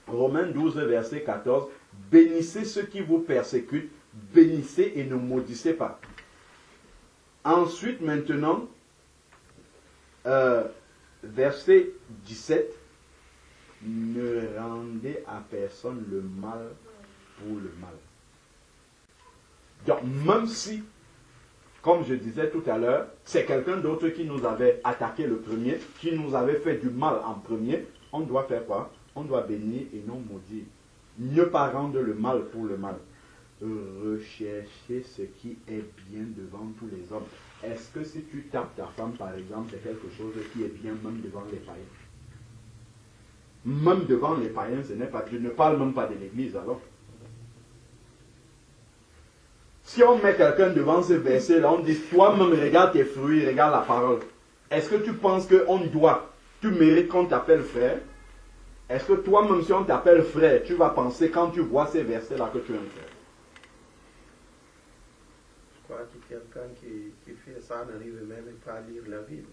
Romains 12, verset 14, bénissez ceux qui vous persécutent, bénissez et ne maudissez pas. Ensuite, maintenant, verset 17, ne rendez à personne le mal pour le mal. Donc, même si, comme je disais tout à l'heure, c'est quelqu'un d'autre qui nous avait attaqué le premier, qui nous avait fait du mal en premier, on doit faire quoi? On doit bénir et non maudire. Ne pas rendre le mal pour le mal. Rechercher ce qui est bien devant tous les hommes. Est-ce que si tu tapes ta femme, par exemple, c'est quelque chose qui est bien même devant les païens? Même devant les païens, ce n'est pas. Je ne parle même pas de l'église alors. Si on met quelqu'un devant ce verset-là, on dit, toi-même, regarde tes fruits, regarde la parole. Est-ce que tu penses tu mérites qu'on t'appelle frère? Est-ce que toi-même, si on t'appelle frère, tu vas penser quand tu vois ces versets-là que tu es un frère? Je crois que quelqu'un qui fait ça n'arrive même pas à lire la Bible.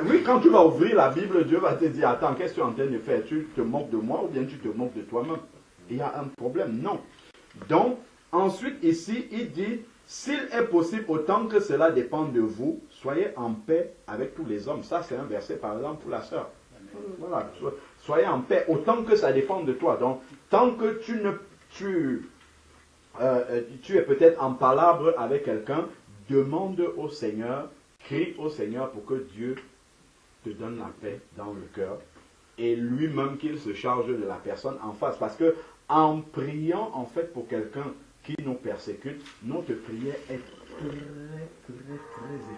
Oui, quand tu vas ouvrir la Bible, Dieu va te dire, attends, qu'est-ce que tu es en train de faire? Tu te moques de moi ou bien tu te moques de toi-même? Il y a un problème, non. Donc, ensuite, ici, il dit, s'il est possible, autant que cela dépend de vous, soyez en paix avec tous les hommes. Ça, c'est un verset, par exemple, pour la sœur. Voilà, soyez en paix, autant que ça dépend de toi. Donc, tant que tu es peut-être en palabre avec quelqu'un, demande au Seigneur, crie au Seigneur pour que Dieu te donne la paix dans le cœur et lui-même qu'il se charge de la personne en face. Parce que en priant en fait pour quelqu'un qui nous persécute, notre prière est très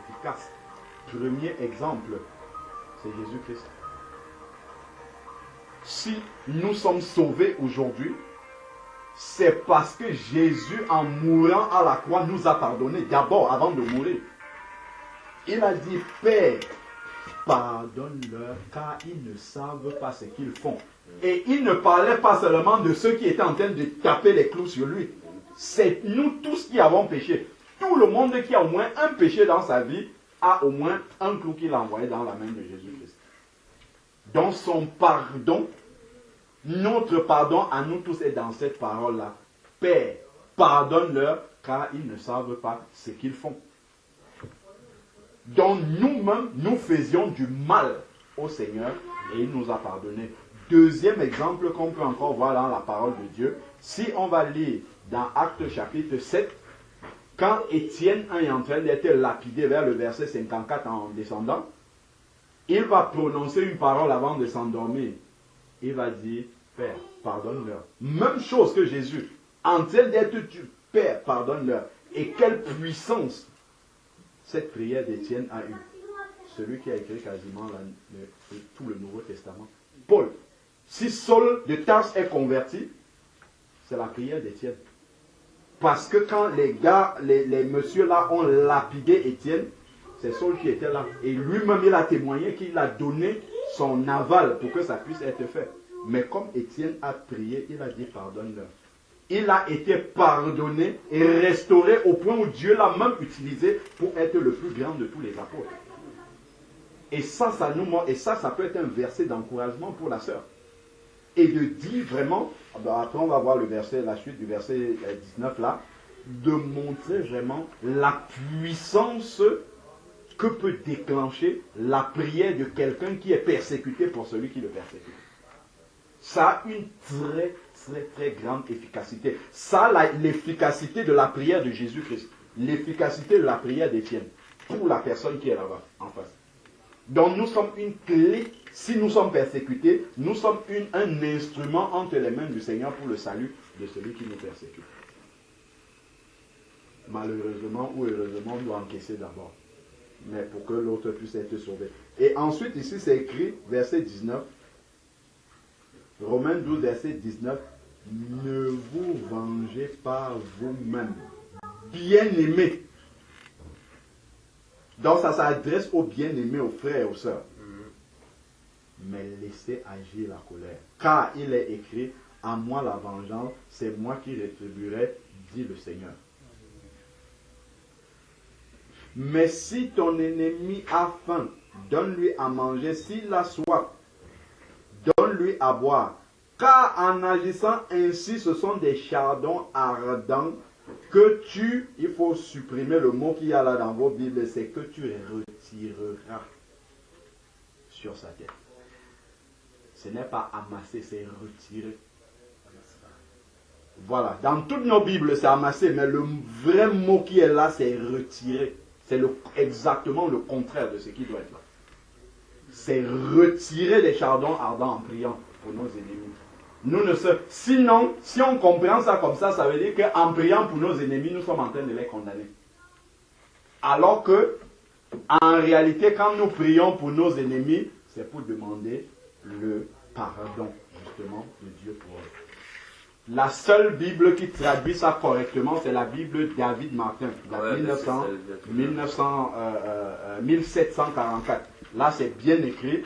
efficace. Premier exemple, c'est Jésus-Christ. Si nous sommes sauvés aujourd'hui, c'est parce que Jésus, en mourant à la croix, nous a pardonné d'abord avant de mourir. Il a dit, Père, pardonne-leur car ils ne savent pas ce qu'ils font. Et il ne parlait pas seulement de ceux qui étaient en train de taper les clous sur lui. C'est nous tous qui avons péché. Tout le monde qui a au moins un péché dans sa vie a au moins un clou qu'il a envoyé dans la main de Jésus-Christ. Dans son pardon, notre pardon à nous tous est dans cette parole-là. Père, pardonne-leur car ils ne savent pas ce qu'ils font. Donc nous-mêmes, nous faisions du mal au Seigneur et il nous a pardonné. Deuxième exemple qu'on peut encore voir dans la parole de Dieu, si on va lire dans Actes chapitre 7, quand Étienne est en train d'être lapidé vers le verset 54 en descendant, il va prononcer une parole avant de s'endormir. Il va dire, Père, pardonne-leur. Même chose que Jésus, en train d'être tu, Père, pardonne-leur. Et quelle puissance cette prière d'Étienne a eue. Celui qui a écrit quasiment tout le Nouveau Testament. Paul. Si Saul de Tarse est converti, c'est la prière d'Étienne. Parce que quand les messieurs là ont lapidé Étienne, c'est Saul qui était là. Et lui-même, il a témoigné qu'il a donné son aval pour que ça puisse être fait. Mais comme Étienne a prié, il a dit pardonne-leur. Il a été pardonné et restauré au point où Dieu l'a même utilisé pour être le plus grand de tous les apôtres. Et ça nous montre, et ça peut être un verset d'encouragement pour la sœur. Et de dire vraiment, après on va voir la suite du verset 19 là, de montrer vraiment la puissance que peut déclencher la prière de quelqu'un qui est persécuté pour celui qui le persécute. Ça a une très grande efficacité. Ça a l'efficacité de la prière de Jésus-Christ. L'efficacité de la prière d'Étienne pour la personne qui est là-bas, en face. Donc nous sommes une clé, si nous sommes persécutés, nous sommes un instrument entre les mains du Seigneur pour le salut de celui qui nous persécute. malheureusement ou heureusement, on doit encaisser d'abord. Mais pour que l'autre puisse être sauvé. Et ensuite, ici, c'est écrit, verset 19, Romains 12, verset 19, ne vous vengez pas vous-même, bien-aimés. Donc, ça s'adresse aux bien-aimés, aux frères et aux sœurs. Mais laissez agir la colère. Car il est écrit, à moi la vengeance, c'est moi qui rétribuerai, dit le Seigneur. Mais si ton ennemi a faim, donne-lui à manger. S'il a soif, donne-lui à boire. Car en agissant ainsi, ce sont des chardons ardents que il faut supprimer le mot qu'il y a là dans vos Bibles, c'est que tu retireras sur sa tête. Ce n'est pas amasser, c'est retirer. Voilà, dans toutes nos Bibles, c'est amasser, mais le vrai mot qui est là, c'est retirer. C'est exactement le contraire de ce qui doit être là. C'est retirer les chardons ardents en priant pour nos ennemis. Sinon, si on comprend ça comme ça veut dire qu'en priant pour nos ennemis, nous sommes en train de les condamner. Alors que, en réalité, quand nous prions pour nos ennemis, c'est pour demander le pardon, justement, de Dieu pour eux. La seule Bible qui traduit ça correctement, c'est la Bible David Martin, de 1744. Là, c'est bien écrit.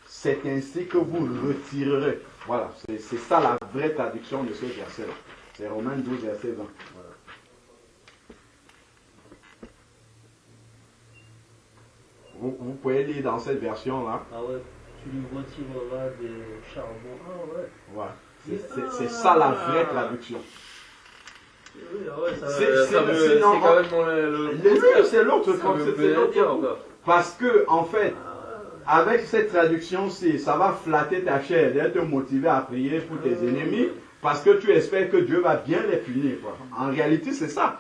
C'est ainsi que vous retirerez. Voilà, c'est ça la vraie traduction de ce verset-là. C'est Romains 12, verset 20. Voilà. Vous pouvez lire dans cette version-là. Ah ouais, tu lui retireras des charbons. Ah ouais. Voilà. C'est ça la vraie traduction. Oui, ah ouais, c'est quand même c'est l'autre concept. Parce que, en fait, avec cette traduction-ci, ça va flatter ta chair d'être motivé à prier pour tes ennemis parce que tu espères que Dieu va bien les punir. Quoi. En réalité, c'est ça.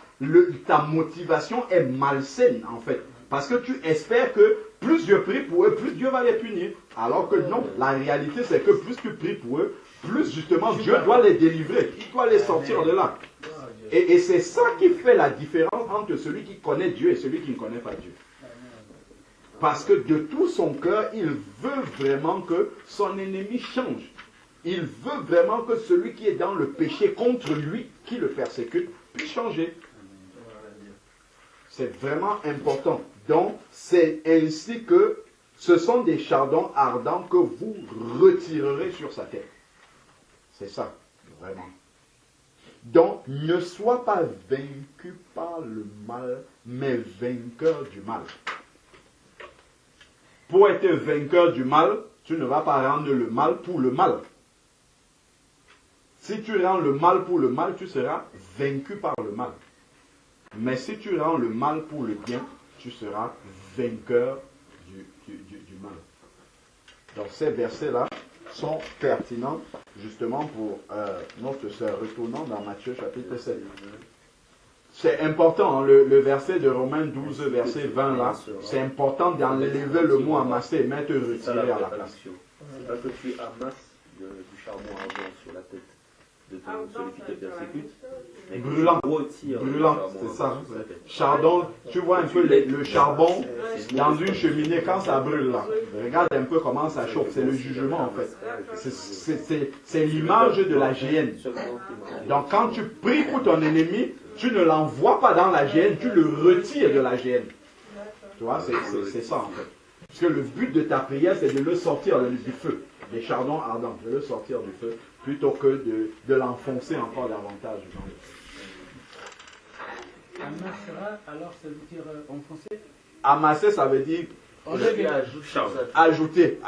Ta motivation est malsaine, en fait. Parce que tu espères que plus je prie pour eux, plus Dieu va les punir. Alors que non, la réalité, c'est que plus tu pries pour eux, plus justement Dieu doit les délivrer. Il doit les sortir de là. Et c'est ça qui fait la différence entre celui qui connaît Dieu et celui qui ne connaît pas Dieu. Parce que de tout son cœur, il veut vraiment que son ennemi change. Il veut vraiment que celui qui est dans le péché contre lui, qui le persécute, puisse changer. C'est vraiment important. Donc, c'est ainsi que ce sont des chardons ardents que vous retirerez sur sa tête. C'est ça, vraiment. Donc, ne sois pas vaincu par le mal, mais vainqueur du mal. Pour être vainqueur du mal, tu ne vas pas rendre le mal pour le mal. Si tu rends le mal pour le mal, tu seras vaincu par le mal. Mais si tu rends le mal pour le bien, tu seras vainqueur du mal. Donc ces versets-là sont pertinents justement pour notre sœur. Retournons dans Matthieu chapitre 7. C'est important, hein, le verset de Romains 12, verset 20 là, c'est important d'enlever le mot amasser et mettre retirer à la place. C'est pas que tu amasses du charbon ardent sur la tête de celui qui te persécute. Brûlant, c'est ça. Chardon, tu vois un peu le charbon dans une cheminée quand ça brûle là. Regarde un peu comment ça chauffe, c'est le jugement en fait. C'est l'image de la géhenne. Donc quand tu pries pour ton ennemi, tu ne l'envoies pas dans la géhenne, tu le retires de la géhenne. Tu vois, c'est ça en fait. Parce que le but de ta prière, c'est de le sortir du feu, des chardons ardents, de le sortir du feu, plutôt que de l'enfoncer encore davantage dans le feu. Amassera, alors ça veut dire enfoncer? Amasser, ça veut dire ajouter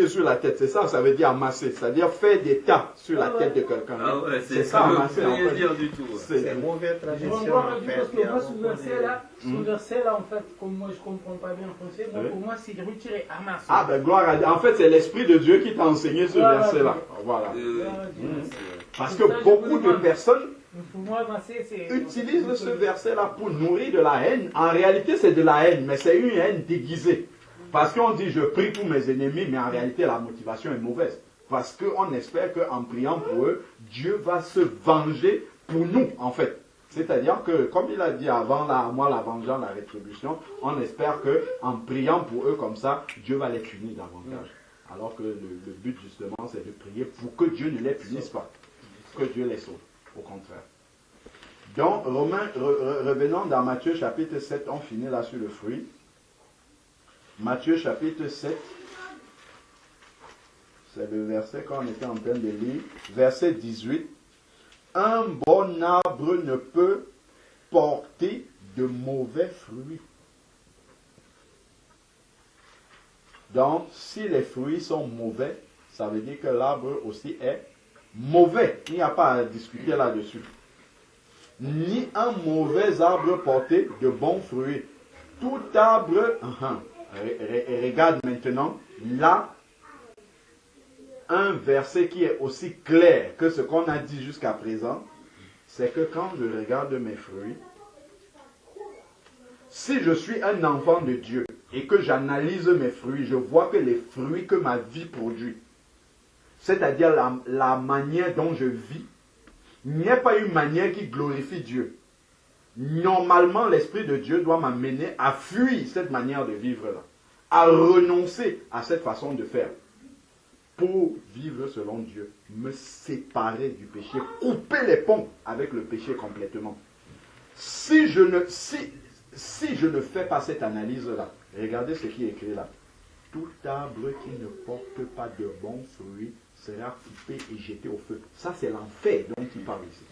sur la tête. C'est ça, ça veut dire amasser. C'est-à-dire faire des tas sur la tête de quelqu'un. Ah ouais, c'est ça, amasser en fait. Dire du tout. C'est une mauvaise tradition. Parce que moi, ce verset-là, en fait, comme moi je ne comprends pas bien le français, donc pour moi, c'est retirer, amasser. Ah ben gloire à Dieu. En fait, c'est l'Esprit de Dieu qui t'a enseigné ce verset-là. Voilà. Parce que beaucoup de personnes utilisent ce verset-là pour nourrir de la haine. En réalité, c'est de la haine, mais c'est une haine déguisée. Parce qu'on dit je prie pour mes ennemis, mais en réalité la motivation est mauvaise. Parce qu'on espère qu'en priant pour eux, Dieu va se venger pour nous, en fait. C'est-à-dire que, comme il a dit avant, là, moi, la vengeance, la rétribution, on espère qu'en priant pour eux comme ça, Dieu va les punir davantage. Alors que le but, justement, c'est de prier pour que Dieu ne les punisse pas, que Dieu les sauve, au contraire. Donc, revenons dans Matthieu chapitre 7, on finit là sur le fruit. Matthieu chapitre 7, c'est le verset qu'on était en train de lire, verset 18. Un bon arbre ne peut porter de mauvais fruits. Donc, si les fruits sont mauvais, ça veut dire que l'arbre aussi est mauvais. Il n'y a pas à discuter là-dessus. Ni un mauvais arbre porter de bons fruits. Tout arbre, regarde maintenant, là, un verset qui est aussi clair que ce qu'on a dit jusqu'à présent, c'est que quand je regarde mes fruits, si je suis un enfant de Dieu et que j'analyse mes fruits, je vois que les fruits que ma vie produit, c'est-à-dire la manière dont je vis, il n'y a pas une manière qui glorifie Dieu. Normalement, l'Esprit de Dieu doit m'amener à fuir cette manière de vivre-là, à renoncer à cette façon de faire, pour vivre selon Dieu, me séparer du péché, couper les ponts avec le péché complètement. Si je ne fais pas cette analyse-là, regardez ce qui est écrit là. Tout arbre qui ne porte pas de bons fruits sera coupé et jeté au feu. Ça, c'est l'enfer dont il parle ici.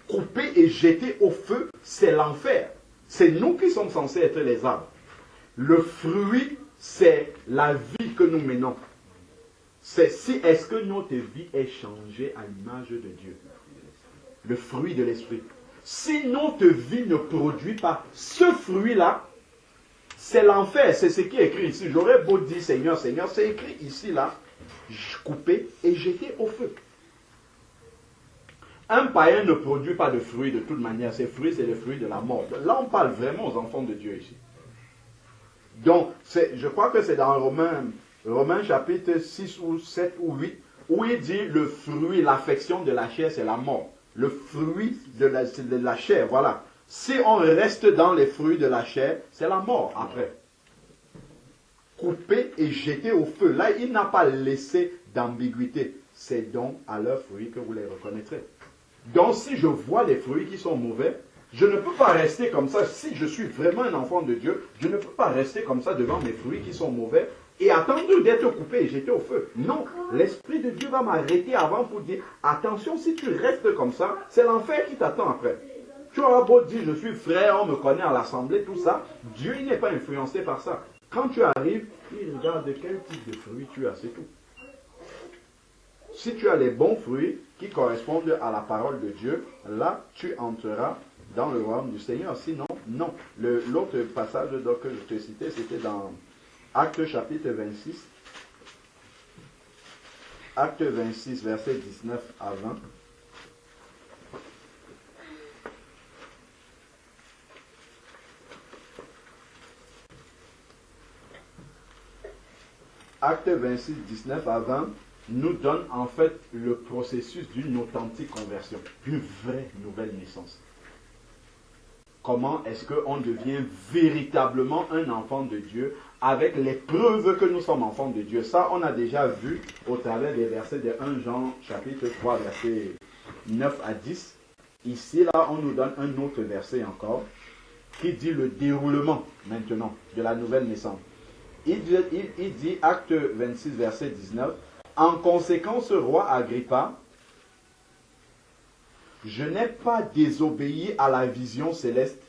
Coupé et jeté au feu, c'est l'enfer. C'est nous qui sommes censés être les arbres. Le fruit, c'est la vie que nous menons. C'est si est-ce que notre vie est changée à l'image de Dieu. Le fruit de l'esprit. Si notre vie ne produit pas ce fruit-là, c'est l'enfer. C'est ce qui est écrit ici. J'aurais beau dire Seigneur, Seigneur, c'est écrit ici, là, coupé et jeté au feu. Un païen ne produit pas de fruits de toute manière. Ses fruits, c'est le fruit de la mort. Là, on parle vraiment aux enfants de Dieu ici. Donc, je crois que c'est dans Romains chapitre 6 ou 7 ou 8, où il dit le fruit, l'affection de la chair, c'est la mort. Le fruit de la chair, voilà. Si on reste dans les fruits de la chair, c'est la mort après. Coupé et jeté au feu. Là, il n'a pas laissé d'ambiguïté. C'est donc à leurs fruits que vous les reconnaîtrez. Donc, si je vois des fruits qui sont mauvais, je ne peux pas rester comme ça. Si je suis vraiment un enfant de Dieu, je ne peux pas rester comme ça devant mes fruits qui sont mauvais et attendre d'être coupé et jeté au feu. Non, l'Esprit de Dieu va m'arrêter avant pour dire, attention, si tu restes comme ça, c'est l'enfer qui t'attend après. Tu auras beau dire, je suis frère, on me connaît à l'assemblée, tout ça. Dieu, il n'est pas influencé par ça. Quand tu arrives, il regarde quel type de fruits tu as, c'est tout. Si tu as les bons fruits qui correspondent à la parole de Dieu, là, tu entreras dans le royaume du Seigneur. Sinon, non. L'autre passage que je te citais, c'était dans Actes chapitre 26. Acte 26, versets 19 à 20. Acte 26, 19 à 20 nous donne en fait le processus d'une authentique conversion, d'une vraie nouvelle naissance. Comment est-ce qu'on devient véritablement un enfant de Dieu avec les preuves que nous sommes enfants de Dieu. Ça, on a déjà vu au travers des versets de 1 Jean chapitre 3, versets 9 à 10. Ici, là, on nous donne un autre verset encore qui dit le déroulement maintenant de la nouvelle naissance. Il dit, acte 26, verset 19, « En conséquence, roi Agrippa, je n'ai pas désobéi à la vision céleste,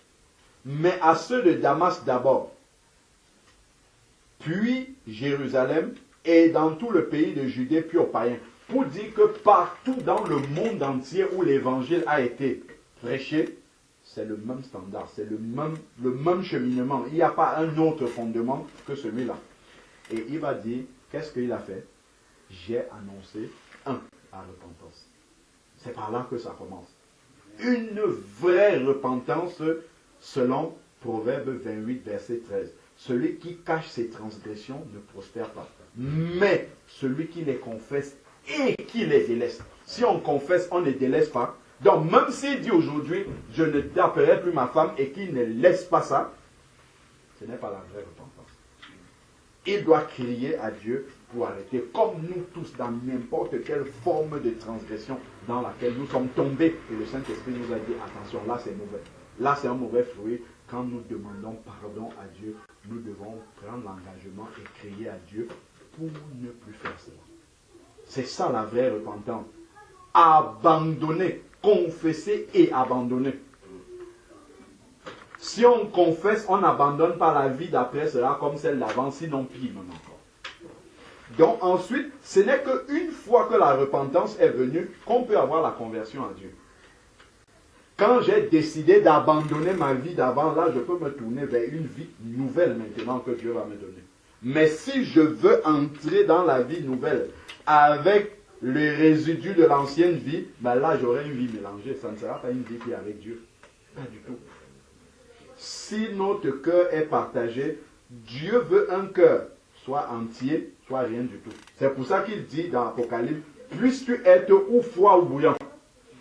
mais à ceux de Damas d'abord, puis Jérusalem et dans tout le pays de Judée, puis aux païens. » Pour dire que partout dans le monde entier où l'évangile a été prêché, c'est le même standard, c'est le même cheminement. Il n'y a pas un autre fondement que celui-là. Et il va dire, qu'est-ce qu'il a fait? J'ai annoncé à repentance. C'est par là que ça commence. Une vraie repentance selon Proverbe 28, verset 13. Celui qui cache ses transgressions ne prospère pas. Mais celui qui les confesse et qui les délaisse. Si on confesse, on ne délaisse pas, Donc, même s'il dit aujourd'hui, je ne taperai plus ma femme et qu'il ne laisse pas ça, ce n'est pas la vraie repentance. Il doit crier à Dieu pour arrêter, comme nous tous, dans n'importe quelle forme de transgression dans laquelle nous sommes tombés. Et le Saint-Esprit nous a dit, attention, là c'est mauvais. Là c'est un mauvais fruit. Quand nous demandons pardon à Dieu, nous devons prendre l'engagement et crier à Dieu pour ne plus faire cela. C'est ça la vraie repentance. Abandonner, confesser et abandonner. Si on confesse, on n'abandonne pas la vie d'après cela comme celle d'avant, sinon pire même encore. Donc ensuite, ce n'est qu'une fois que la repentance est venue qu'on peut avoir la conversion à Dieu. Quand j'ai décidé d'abandonner ma vie d'avant, là je peux me tourner vers une vie nouvelle maintenant que Dieu va me donner. Mais si je veux entrer dans la vie nouvelle avec le résidu de l'ancienne vie, ben là j'aurai une vie mélangée. Ça ne sera pas une vie qui est avec Dieu. Pas du tout. Si notre cœur est partagé, Dieu veut un cœur, soit entier, soit rien du tout. C'est pour ça qu'il dit dans l'Apocalypse, puisses-tu être ou froid ou bouillant.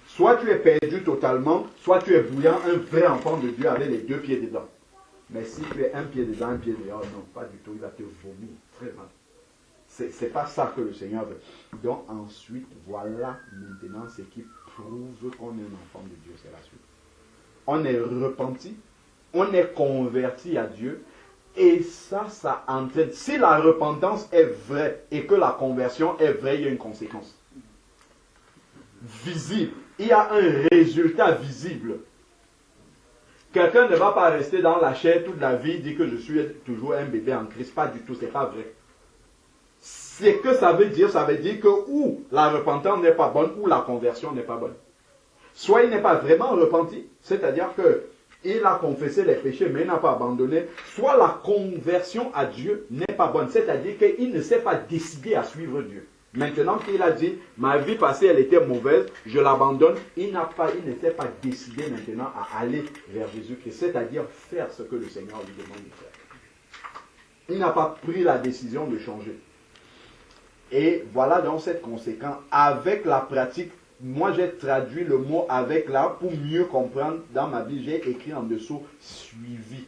Soit tu es perdu totalement, soit tu es bouillant, un vrai enfant de Dieu avec les deux pieds dedans. Mais si tu es un pied dedans, un pied dehors, non, pas du tout, il va te vomir. Très mal. C'est pas ça que le Seigneur veut. Donc ensuite, voilà maintenant ce qui prouve qu'on est un enfant de Dieu, c'est la suite. On est repenti, on est converti à Dieu, et ça entraîne. Si la repentance est vraie et que la conversion est vraie, il y a une conséquence visible. Il y a un résultat visible. Quelqu'un ne va pas rester dans la chair toute la vie, dire que je suis toujours un bébé en Christ. Pas du tout, c'est pas vrai. Ce que ça veut dire que ou la repentance n'est pas bonne, ou la conversion n'est pas bonne. Soit il n'est pas vraiment repenti, c'est-à-dire que il a confessé les péchés, mais il n'a pas abandonné. Soit la conversion à Dieu n'est pas bonne, c'est-à-dire qu'il ne s'est pas décidé à suivre Dieu. Maintenant qu'il a dit, ma vie passée, elle était mauvaise, je l'abandonne, il ne s'est pas décidé maintenant à aller vers Jésus-Christ, c'est-à-dire faire ce que le Seigneur lui demande de faire. Il n'a pas pris la décision de changer. Et voilà donc cette conséquence. Avec la pratique, moi j'ai traduit le mot avec là pour mieux comprendre. Dans ma Bible, j'ai écrit en dessous suivi.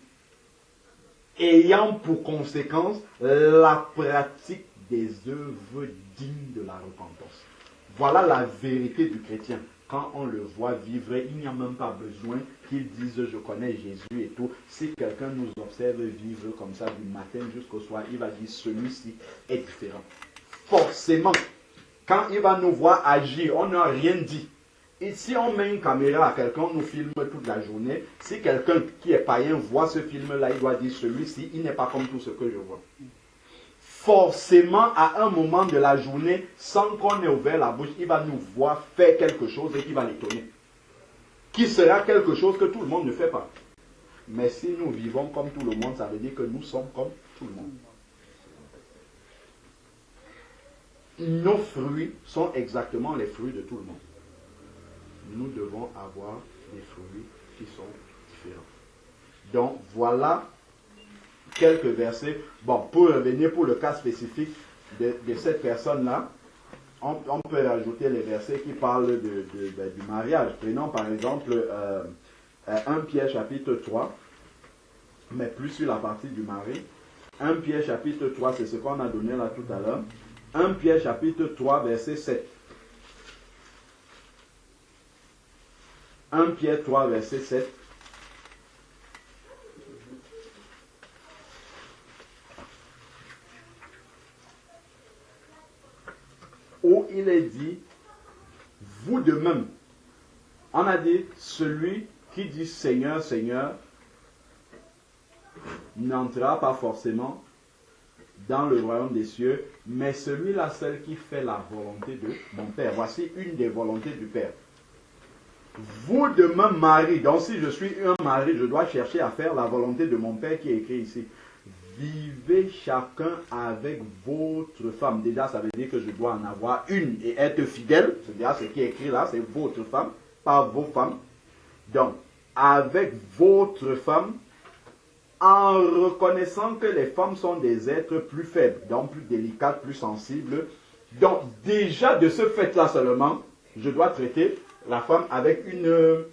Ayant pour conséquence la pratique des œuvres dignes de la repentance. Voilà la vérité du chrétien. Quand on le voit vivre, il n'y a même pas besoin qu'il dise je connais Jésus et tout. Si quelqu'un nous observe vivre comme ça du matin jusqu'au soir, il va dire celui-ci est différent. Forcément, quand il va nous voir agir, on n'a rien dit. Et si on met une caméra à quelqu'un, on nous filme toute la journée. Si quelqu'un qui est païen voit ce film-là, il doit dire celui-ci, il n'est pas comme tout ce que je vois. Forcément, à un moment de la journée, sans qu'on ait ouvert la bouche, il va nous voir faire quelque chose et qui va l'étonner. Qui sera quelque chose que tout le monde ne fait pas. Mais si nous vivons comme tout le monde, ça veut dire que nous sommes comme tout le monde. Nos fruits sont exactement les fruits de tout le monde. Nous devons avoir des fruits qui sont différents. Donc, voilà quelques versets. Bon, pour revenir pour le cas spécifique de cette personne-là, on peut rajouter les versets qui parlent du mariage. Prenons par exemple 1 Pierre chapitre 3, mais plus sur la partie du mari. 1 Pierre chapitre 3, c'est ce qu'on a donné là tout à l'heure. 1 Pierre chapitre 3, verset 7. 1 Pierre 3, verset 7. Où il est dit, vous de même. On a dit, celui qui dit Seigneur, Seigneur, n'entrera pas forcément dans le royaume des cieux, mais celui-là seul qui fait la volonté de mon Père. Voici une des volontés du Père. Vous de même mari, donc si je suis un mari, je dois chercher à faire la volonté de mon Père qui est écrit ici. Vivez chacun avec votre femme. Déjà, ça veut dire que je dois en avoir une et être fidèle. C'est-à-dire ce qui est écrit là, c'est votre femme, pas vos femmes. Donc, avec votre femme, en reconnaissant que les femmes sont des êtres plus faibles, donc plus délicates, plus sensibles. Donc, déjà de ce fait-là seulement, je dois traiter la femme avec une,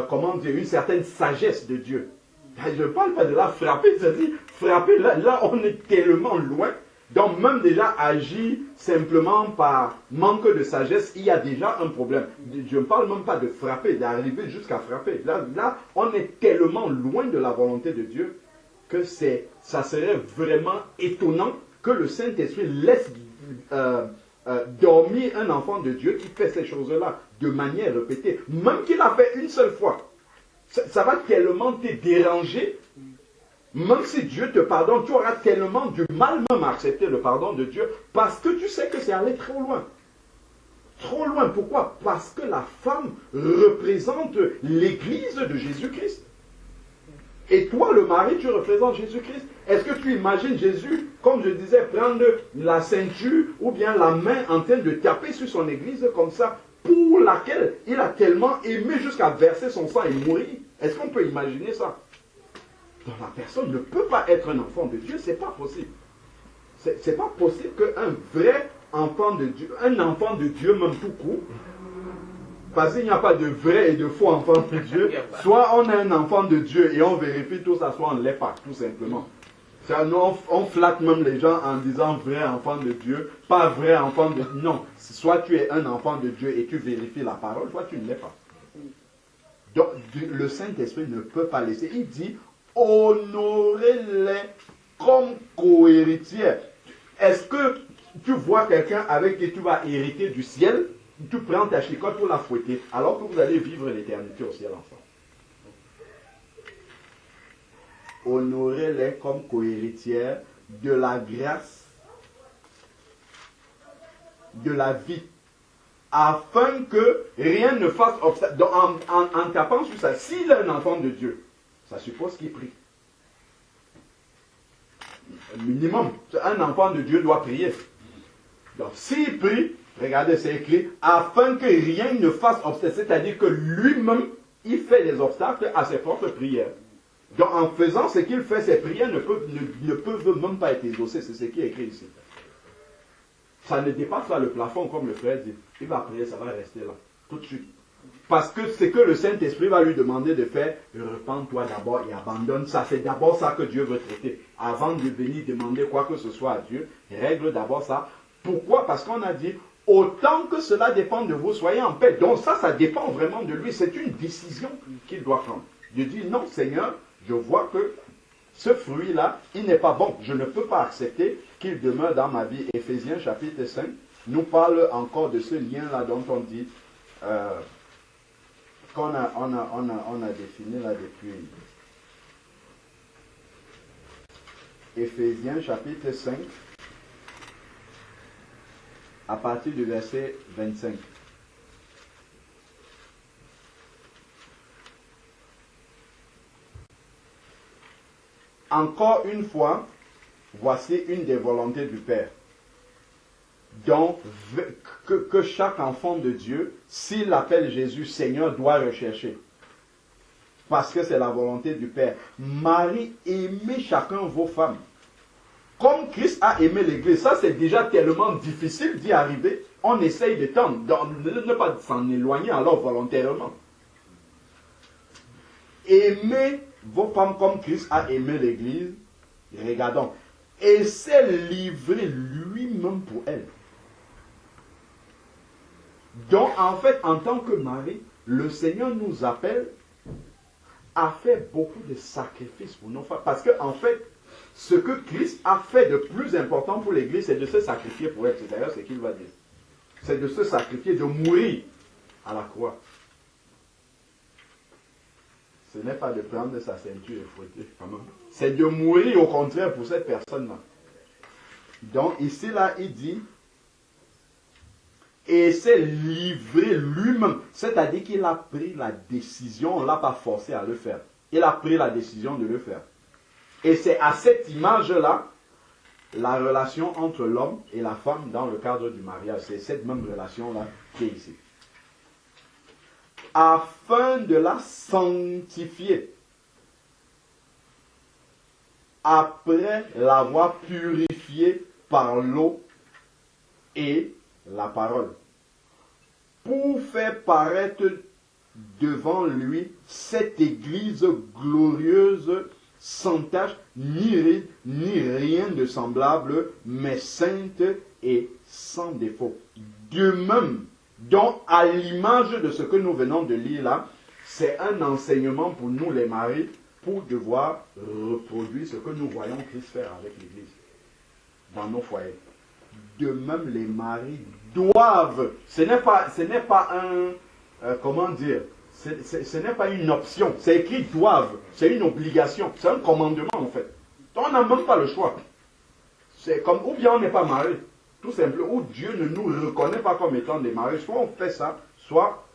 comment dire, une certaine sagesse de Dieu. Je ne parle pas de la frapper, c'est-à-dire frapper, là on est tellement loin. Donc même déjà agir simplement par manque de sagesse, il y a déjà un problème. Je ne parle même pas de frapper, d'arriver jusqu'à frapper. Là, on est tellement loin de la volonté de Dieu que ça serait vraiment étonnant que le Saint-Esprit laisse dormir un enfant de Dieu qui fait ces choses-là de manière répétée. Même qu'il l'a fait une seule fois. Ça va tellement te déranger. Même si Dieu te pardonne, tu auras tellement du mal même à accepter le pardon de Dieu parce que tu sais que c'est allé trop loin. Trop loin. Pourquoi? Parce que la femme représente l'église de Jésus-Christ. Et toi, le mari, tu représentes Jésus-Christ. Est-ce que tu imagines Jésus, comme je disais, prendre la ceinture ou bien la main en train de taper sur son église comme ça, pour laquelle il a tellement aimé jusqu'à verser son sang et mourir? Est-ce qu'on peut imaginer ça? Donc la personne ne peut pas être un enfant de Dieu, c'est pas possible. C'est pas possible qu'un vrai enfant de Dieu, un enfant de Dieu même tout court, parce qu'il n'y a pas de vrai et de faux enfants de Dieu, soit on est un enfant de Dieu et on vérifie tout ça, soit on ne l'est pas, tout simplement. Nous, on flatte même les gens en disant vrai enfant de Dieu, pas vrai enfant de Dieu. Non, soit tu es un enfant de Dieu et tu vérifies la parole, soit tu ne l'es pas. Donc le Saint-Esprit ne peut pas laisser. Il dit, honorez-les comme co-héritières. Est-ce que tu vois quelqu'un avec qui tu vas hériter du ciel, tu prends ta chicotte pour la fouetter, alors que vous allez vivre l'éternité au ciel ensemble? Honorez-les comme co-héritières de la grâce, de la vie, afin que rien ne fasse obstacle. Donc, en tapant sur ça, s'il est un enfant de Dieu, ça suppose qu'il prie. Minimum, un enfant de Dieu doit prier. Donc, s'il prie, regardez, c'est écrit, afin que rien ne fasse obstacle, c'est-à-dire que lui-même, il fait les obstacles à ses propres prières. Donc, en faisant ce qu'il fait, ses prières ne peuvent même pas être exaucées. C'est ce qui est écrit ici. Ça ne dépasse pas le plafond, comme le frère dit. Il va prier, ça va rester là, tout de suite. Parce que ce que le Saint-Esprit va lui demander de faire, repens-toi d'abord et abandonne ça. C'est d'abord ça que Dieu veut traiter. Avant de venir demander quoi que ce soit à Dieu, règle d'abord ça. Pourquoi? Parce qu'on a dit, autant que cela dépend de vous, soyez en paix. Donc ça dépend vraiment de lui. C'est une décision qu'il doit prendre. Dieu dit, non Seigneur, je vois que ce fruit-là, il n'est pas bon. Je ne peux pas accepter qu'il demeure dans ma vie. Éphésiens chapitre 5 nous parle encore de ce lien-là dont on dit, qu'on a défini là depuis. Éphésiens chapitre 5, à partir du verset 25. Encore une fois, voici une des volontés du Père. Donc, que chaque enfant de Dieu, s'il appelle Jésus Seigneur, doit rechercher. Parce que c'est la volonté du Père. Marie, aimez chacun vos femmes. Comme Christ a aimé l'Église. Ça, c'est déjà tellement difficile d'y arriver. On essaye de tendre, de ne pas s'en éloigner alors volontairement. Aimez vos femmes comme Christ a aimé l'Église. Regardons. Et s'est livré lui-même pour elle. Donc, en fait, en tant que mari, le Seigneur nous appelle à faire beaucoup de sacrifices pour nos femmes. Parce que, en fait, ce que Christ a fait de plus important pour l'Église, c'est de se sacrifier pour elle. C'est d'ailleurs ce qu'il va dire. C'est de se sacrifier, de mourir à la croix. Ce n'est pas de prendre sa ceinture et fouetter. C'est de mourir au contraire pour cette personne-là. Donc, ici, là, il dit, et s'est livré lui-même. C'est-à-dire qu'il a pris la décision, on ne l'a pas forcé à le faire. Il a pris la décision de le faire. Et c'est à cette image-là, la relation entre l'homme et la femme dans le cadre du mariage. C'est cette même relation-là qui est ici. Afin de la sanctifier. Après l'avoir purifiée par l'eau et la parole. pour faire paraître devant lui cette église glorieuse, sans tache, ni ride, ni rien de semblable, mais sainte et sans défaut. Dieu même, dont à l'image de ce que nous venons de lire là, c'est un enseignement pour nous les maris, pour devoir reproduire ce que nous voyons Christ faire avec l'Église dans nos foyers. De même, les maris doivent, ce n'est pas un, comment dire, ce n'est pas une option, c'est écrit doivent, c'est une obligation, c'est un commandement en fait. Donc on n'a même pas le choix. C'est comme, ou bien on n'est pas marié, tout simplement, ou Dieu ne nous reconnaît pas comme étant des maris, soit on fait ça, soit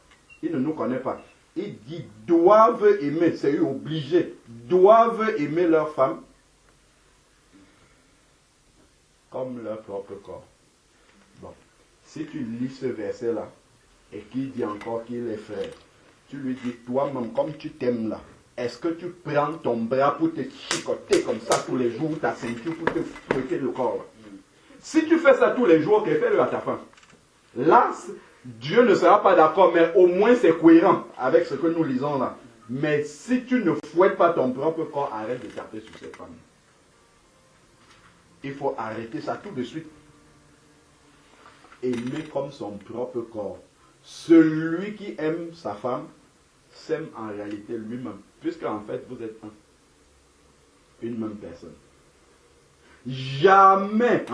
il ne nous connaît pas. Il dit doivent aimer, c'est eux obligés, doivent aimer leur femme comme leur propre corps. Bon, si tu lis ce verset-là, et qu'il dit encore qu'il est frère, tu lui dis toi-même, comme tu t'aimes là, est-ce que tu prends ton bras pour te chicoter comme ça tous les jours, ta ceinture pour te fouetter le corps là? Si tu fais ça tous les jours, fais-le à ta femme. Là, Dieu ne sera pas d'accord, mais au moins c'est cohérent avec ce que nous lisons là. Mais si tu ne fouettes pas ton propre corps, arrête de taper sur cette femme. Il faut arrêter ça tout de suite. Aimer comme son propre corps. Celui qui aime sa femme s'aime en réalité lui-même, puisqu'en fait vous êtes une même personne. Jamais,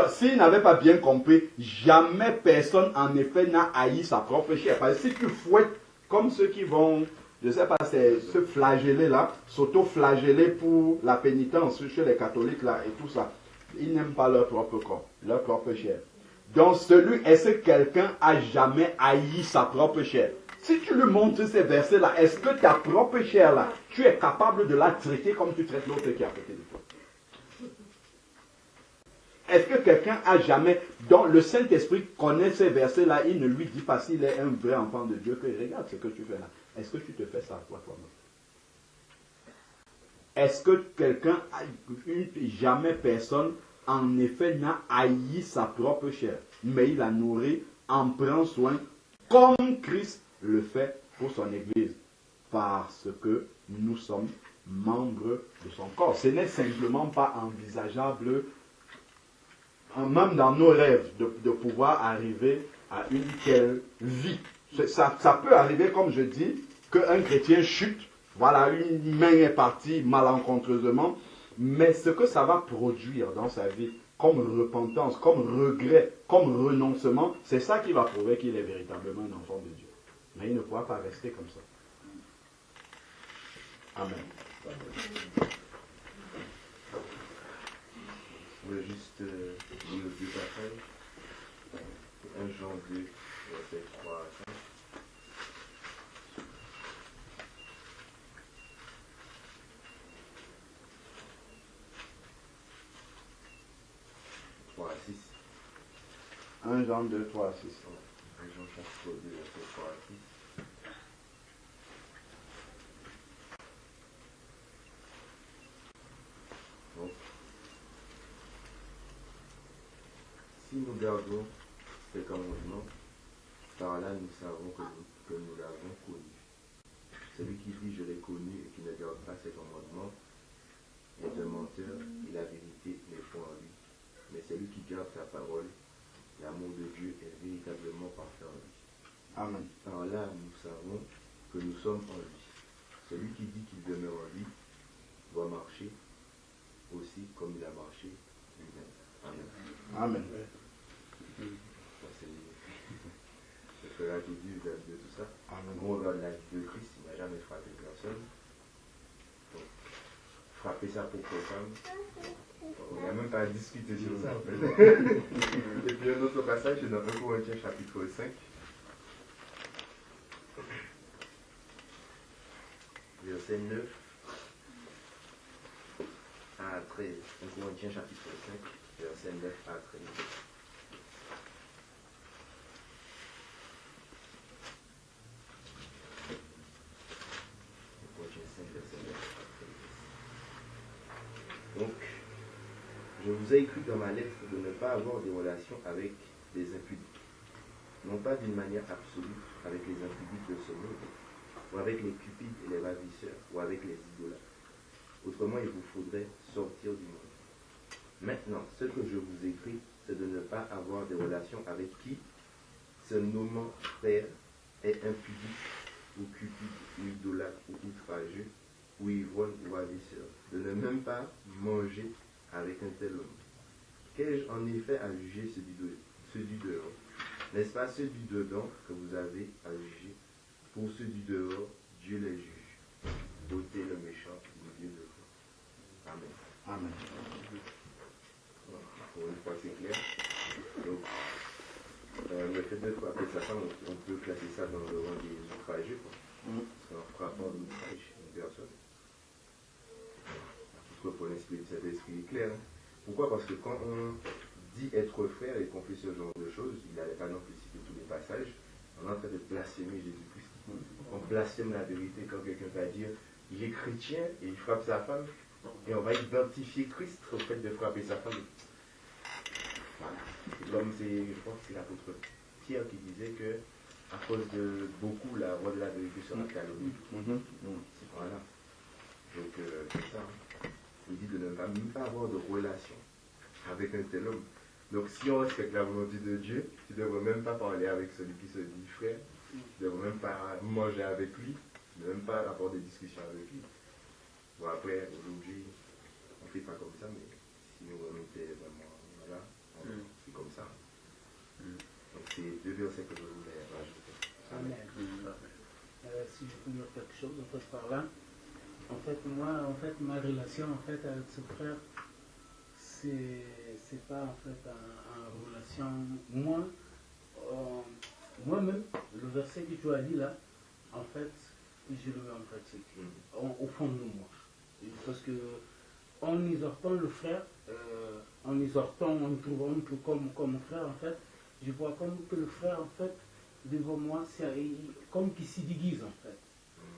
s'il n'avait pas bien compris, jamais personne en effet n'a haï sa propre chair. Parce que si tu fouettes comme ceux qui vont, je ne sais pas, se flageller là, s'auto-flageller pour la pénitence chez les catholiques là et tout ça, ils n'aiment pas leur propre corps, leur propre chair. Donc est-ce que quelqu'un a jamais haï sa propre chair? Si tu lui montres ces versets là, est-ce que ta propre chair là, tu es capable de la traiter comme tu traites l'autre qui est à côté de toi? Est-ce que quelqu'un a jamais, dont le Saint-Esprit connaît ces versets-là, il ne lui dit pas s'il est un vrai enfant de Dieu, que regarde ce que tu fais là. Est-ce que tu te fais ça à toi-même? Est-ce que quelqu'un, jamais personne, en effet, n'a haï sa propre chair, mais il la nourrit, en prend soin, comme Christ le fait pour son Église, parce que nous sommes membres de son corps. Ce n'est simplement pas envisageable, même dans nos rêves, de pouvoir arriver à une telle vie. Ça peut arriver, comme je dis, qu'un chrétien chute, voilà, une main est partie malencontreusement, mais ce que ça va produire dans sa vie, comme repentance, comme regret, comme renoncement, c'est ça qui va prouver qu'il est véritablement un enfant de Dieu. Mais il ne pourra pas rester comme ça. Amen. Je voulais juste lire le vieux passage. 1 Jean 2, verset 3 à 5. À 6. 1 Jean 2, 3 à 6. 1 Jean chapitre 2, verset 3 à 6. Donc, si nous gardons ces commandements, par là nous savons que nous l'avons connu. Celui qui dit je l'ai connu et qui ne garde pas ses commandements est un menteur et la vérité n'est point en lui. Mais celui qui garde sa parole, l'amour de Dieu est véritablement parfait en lui. Amen. Par là, nous savons que nous sommes en lui. Celui qui dit qu'il demeure en lui doit marcher aussi comme il a marché lui-même. Amen. Amen. Ça, c'est ce que là j'ai dit de tout ça. Amen. On regarde la vie de Christ, il n'a jamais frappé personne. Donc, frapper sa propre femme, on n'a même pas discuté sur ça en fait. Et puis un autre passage, c'est dans 1 Corinthiens chapitre 5. Verset 9 à 13. 1 Corinthiens chapitre 5, verset 9 à 13. Donc, je vous ai écrit dans ma lettre de ne pas avoir des relations avec des impudiques. non pas d'une manière absolue avec les impudiques de ce monde, ou avec les cupides et les ravisseurs, ou avec les idolâtres. Autrement, il vous faudrait sortir du monde. Maintenant, ce que je vous écris, c'est de ne pas avoir des relations avec qui, se nommant frère, est impudique, ou cupide, ou idolâtre, ou outrageux, ou ivrogne, ou ravisseur. De ne même pas manger avec un tel homme. Qu'ai-je en effet à juger ceux du dehors? N'est-ce pas ceux du dedans que vous avez à juger? Pour ceux du dehors, Dieu les juge. Ôtez le méchant du milieu de vous. Amen. Amen. Pour une fois, c'est clair. Donc, le fait de frapper sa femme, on peut classer ça dans le rang des outrageux. Parce qu'en frappant l'outrage une personne, pour l'esprit, cet esprit est clair. Hein. Pourquoi? Parce que quand on dit être frère et qu'on fait ce genre de choses, il n'allait pas non plus citer tous les passages, on est en train de blasphémer Jésus-Christ. On blasphème la vérité quand quelqu'un va dire il est chrétien et il frappe sa femme, et on va identifier Christ au fait de frapper sa femme. Voilà. L'homme, je pense que c'est l'apôtre Pierre qui disait que à cause de beaucoup, la voix de la vérité sera calomnie. Voilà. Donc, c'est ça. Hein. Il dit de ne pas même pas avoir de relation avec un tel homme. Donc, si on respecte la volonté de Dieu, tu ne devrais même pas parler avec celui qui se dit frère, tu ne devrais même pas manger avec lui, tu ne devrais même pas avoir des discussions avec lui. Bon, après, aujourd'hui, on ne fait pas comme ça, mais si nous remettons vraiment, voilà, c'est comme ça. Donc, c'est deux versets que je voulais rajouter. Amen. Si je peux dire quelque chose, en fait, par là. En fait, moi, ma relation avec ce frère, c'est pas en fait une relation. Moi-même, le verset que tu as dit là, en fait, je le mets en pratique, au fond de moi. Parce que en exhortant le frère, en exhortant, en trouvant comme frère, en fait, je vois comme que le frère, en fait, devant moi, c'est comme qu'il s'y déguise, en fait.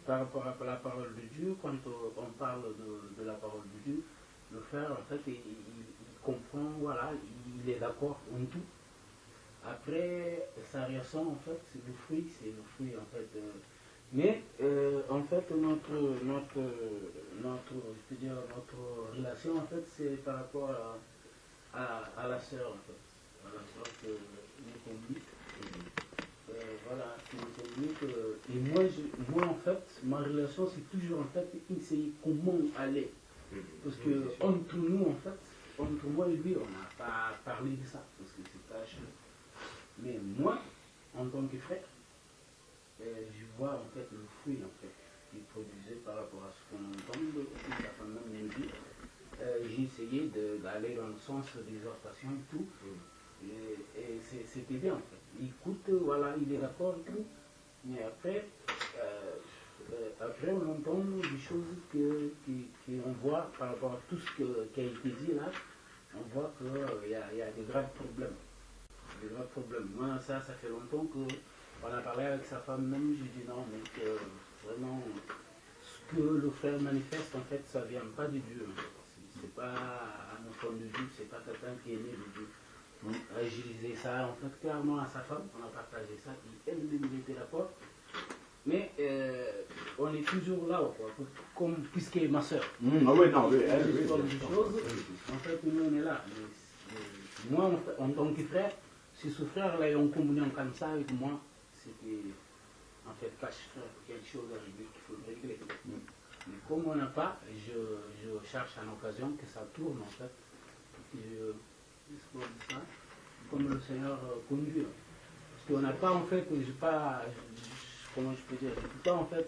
Par rapport à la parole de Dieu, quand on parle de la parole de Dieu, le frère, en fait, il comprend, voilà, il est d'accord en tout. Après, sa réaction, en fait, c'est le fruit, en fait. Mais, en fait, notre relation, en fait, c'est par rapport à la sœur, en fait. À la sœur que nous communique. Voilà, et moi, en fait, ma relation, c'est toujours, en fait, essayer comment aller. Parce que, entre nous, en fait, entre moi et lui, on n'a pas parlé de ça, parce que c'est pas cher. Mais moi, en tant que frère, je vois, en fait, le fruit, en fait, qu'il produisait par rapport à ce qu'on entend, la femme même dit. J'ai essayé d'aller dans le sens des exhortations et tout. Et c'était bien, en fait. Il écoute, voilà, il est d'accord et tout. Mais après, on entend des choses qu'on voit par rapport à tout ce qui a été dit là. On voit qu'il y a des graves problèmes. Des graves problèmes. Moi, ça fait longtemps qu'on a parlé avec sa femme même. J'ai dit non, mais vraiment, ce que le frère manifeste, en fait, ça ne vient pas de Dieu. C'est pas, à mon point de vue, c'est pas quelqu'un qui est né de Dieu. Je disais ça en fait clairement à sa femme, on a partagé ça, et elle-même était d'accord. Mais on est toujours là, quoi, comme puisqu'elle est ma soeur. Ah oui, non, oui, en fait, nous on est là. Mais moi, en tant que frère, si ce frère-là est en communion comme ça avec moi, c'était en fait quelque chose à régler qu'il faut régler. Mais comme on n'a pas, je cherche une occasion que ça tourne en fait. Ça, comme le Seigneur conduit. Parce qu'on n'a pas en fait, comment je peux dire, je ne peux pas en fait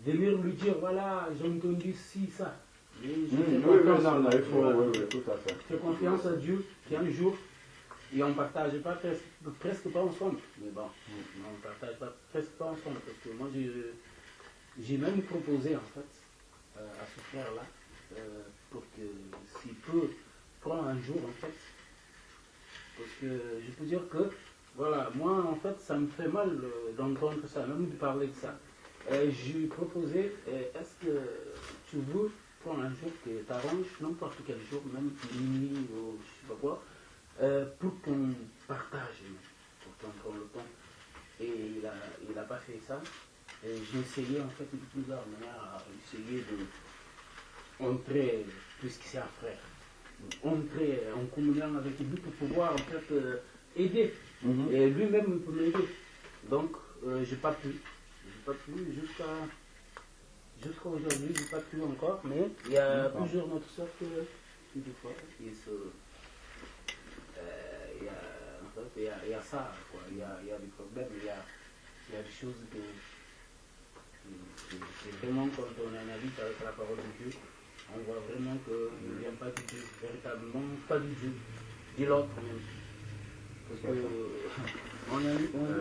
venir lui dire voilà, j'ai entendu ci, ça. Oui, non, il faut, tout à fait. Je fais confiance à Dieu qu'un jour, et on ne partage pas presque pas ensemble. Mais bon, on ne partage presque pas ensemble. Parce que moi, j'ai même proposé en fait à ce frère-là, pour que s'il peut prendre un jour en fait, parce que je peux dire que voilà, moi en fait ça me fait mal d'entendre ça, même de parler de ça. Je lui ai proposé, est-ce que tu veux prendre un jour que tu arranges, n'importe quel jour, même minuit ou je sais pas quoi, pour qu'on partage, pour qu'on prenne le temps. Et il a pas fait ça. Et j'ai essayé en fait de plusieurs manières à essayer de entrer, puisque c'est un frère, entrer en communion avec lui pour pouvoir en fait aider. Et lui-même peut m'aider. Donc j'ai pas pu jusqu'à aujourd'hui, j'ai pas pu encore, mais il y a plusieurs autres sœurs que des fois ils se il y a ça, quoi. Il y a des problèmes, il y a des choses que vraiment quand on analyse avec la parole de Dieu, on voit vraiment qu'il ne vient pas du Dieu, véritablement pas du Dieu, de l'autre même. Parce que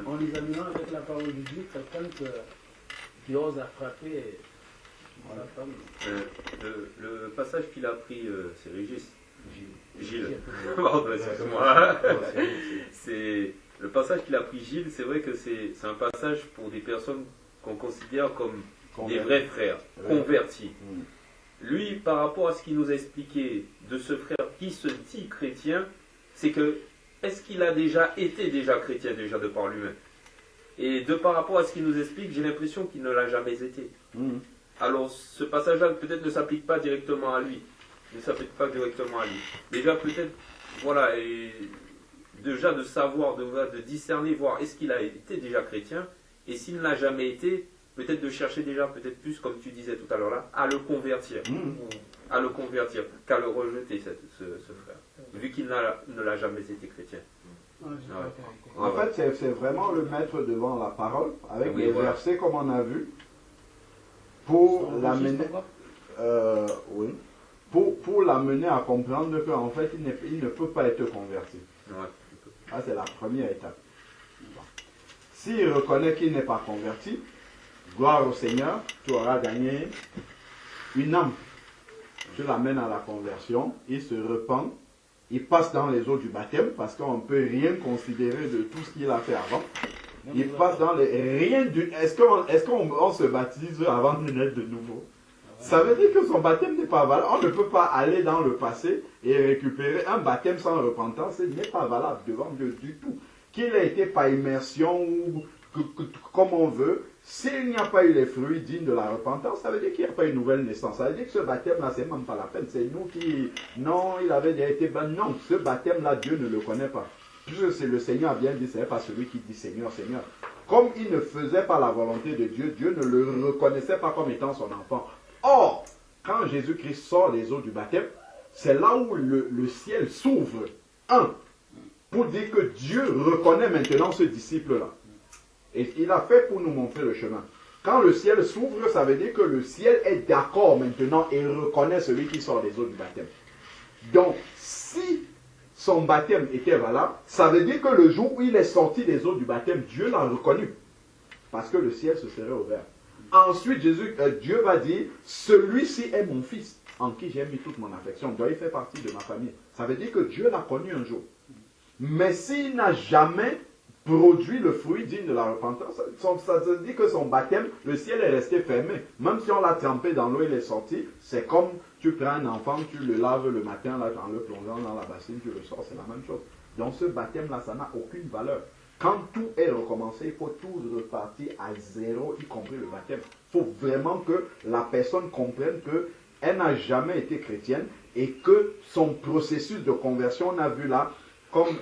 en examinant avec la parole de Dieu, quelqu'un qui ose frapper la femme. Le passage qu'il a pris, c'est Régis. Gilles. Pardon, excuse-moi. C'est le passage qu'il a pris Gilles, c'est vrai que c'est un passage pour des personnes qu'on considère comme des vrais frères, convertis. Lui, par rapport à ce qu'il nous a expliqué de ce frère qui se dit chrétien, c'est que est-ce qu'il a déjà été chrétien déjà de par lui-même? Et de par rapport à ce qu'il nous explique, j'ai l'impression qu'il ne l'a jamais été. Alors ce passage-là peut-être ne s'applique pas directement à lui. Déjà peut-être, voilà, et déjà de savoir, de discerner, voir est-ce qu'il a été déjà chrétien, et s'il ne l'a jamais été, peut-être de chercher déjà, peut-être plus, comme tu disais tout à l'heure là, à le convertir. Qu'à le rejeter, ce frère, vu qu'il ne l'a jamais été chrétien. En fait, c'est vraiment le mettre devant la parole, avec les versets comme on a vu, pour l'amener... Pour l'amener à comprendre qu'en fait, il ne peut pas être converti. Ça, c'est la première étape. S'il reconnaît qu'il n'est pas converti, gloire au Seigneur, tu auras gagné une âme. Tu l'amènes à la conversion, il se repent, il passe dans les eaux du baptême, parce qu'on ne peut rien considérer de tout ce qu'il a fait avant. Il passe dans les... Rien du... Est-ce qu'on se baptise avant de naître de nouveau? Ça veut dire que son baptême n'est pas valable. On ne peut pas aller dans le passé et récupérer un baptême sans repentance. Il n'est pas valable devant Dieu du tout. Qu'il ait été par immersion ou comme on veut, s'il n'y a pas eu les fruits dignes de la repentance, ça veut dire qu'il n'y a pas une nouvelle naissance. Ça veut dire que ce baptême-là, c'est même pas la peine. C'est nous qui... Non, il avait déjà été... Non, ce baptême-là, Dieu ne le connaît pas. Puisque c'est le Seigneur a bien dit, ce n'est pas celui qui dit Seigneur, Seigneur. Comme il ne faisait pas la volonté de Dieu, Dieu ne le reconnaissait pas comme étant son enfant. Or, quand Jésus-Christ sort des eaux du baptême, c'est là où le ciel s'ouvre. Pour dire que Dieu reconnaît maintenant ce disciple-là. Et il a fait pour nous montrer le chemin. Quand le ciel s'ouvre, ça veut dire que le ciel est d'accord maintenant et reconnaît celui qui sort des eaux du baptême. Donc, si son baptême était valable, ça veut dire que le jour où il est sorti des eaux du baptême, Dieu l'a reconnu. Parce que le ciel se serait ouvert. Ensuite, Dieu va dire, celui-ci est mon fils, en qui j'ai mis toute mon affection. Donc, il fait partie de ma famille. Ça veut dire que Dieu l'a connu un jour. Mais s'il n'a jamais produit le fruit digne de la repentance, ça veut dire que son baptême, le ciel est resté fermé. Même si on l'a trempé dans l'eau, il est sorti. C'est comme tu prends un enfant, tu le laves le matin là, en le plongeant dans la bassine, tu le sors, c'est la même chose. Donc ce baptême-là, ça n'a aucune valeur. Quand tout est recommencé, il faut tout repartir à zéro, y compris le baptême. Il faut vraiment que la personne comprenne qu'elle n'a jamais été chrétienne et que son processus de conversion, on a vu là, comme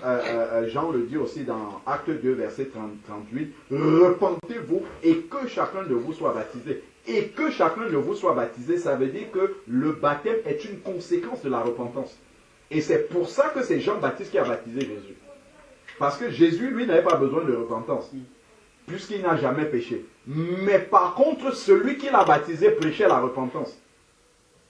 Jean le dit aussi dans Acte 2, verset 38, repentez-vous et que chacun de vous soit baptisé. Et que chacun de vous soit baptisé, ça veut dire que le baptême est une conséquence de la repentance. Et c'est pour ça que c'est Jean-Baptiste qui a baptisé Jésus. Parce que Jésus, lui, n'avait pas besoin de repentance, puisqu'il n'a jamais péché. Mais par contre, celui qui l'a baptisé prêchait la repentance.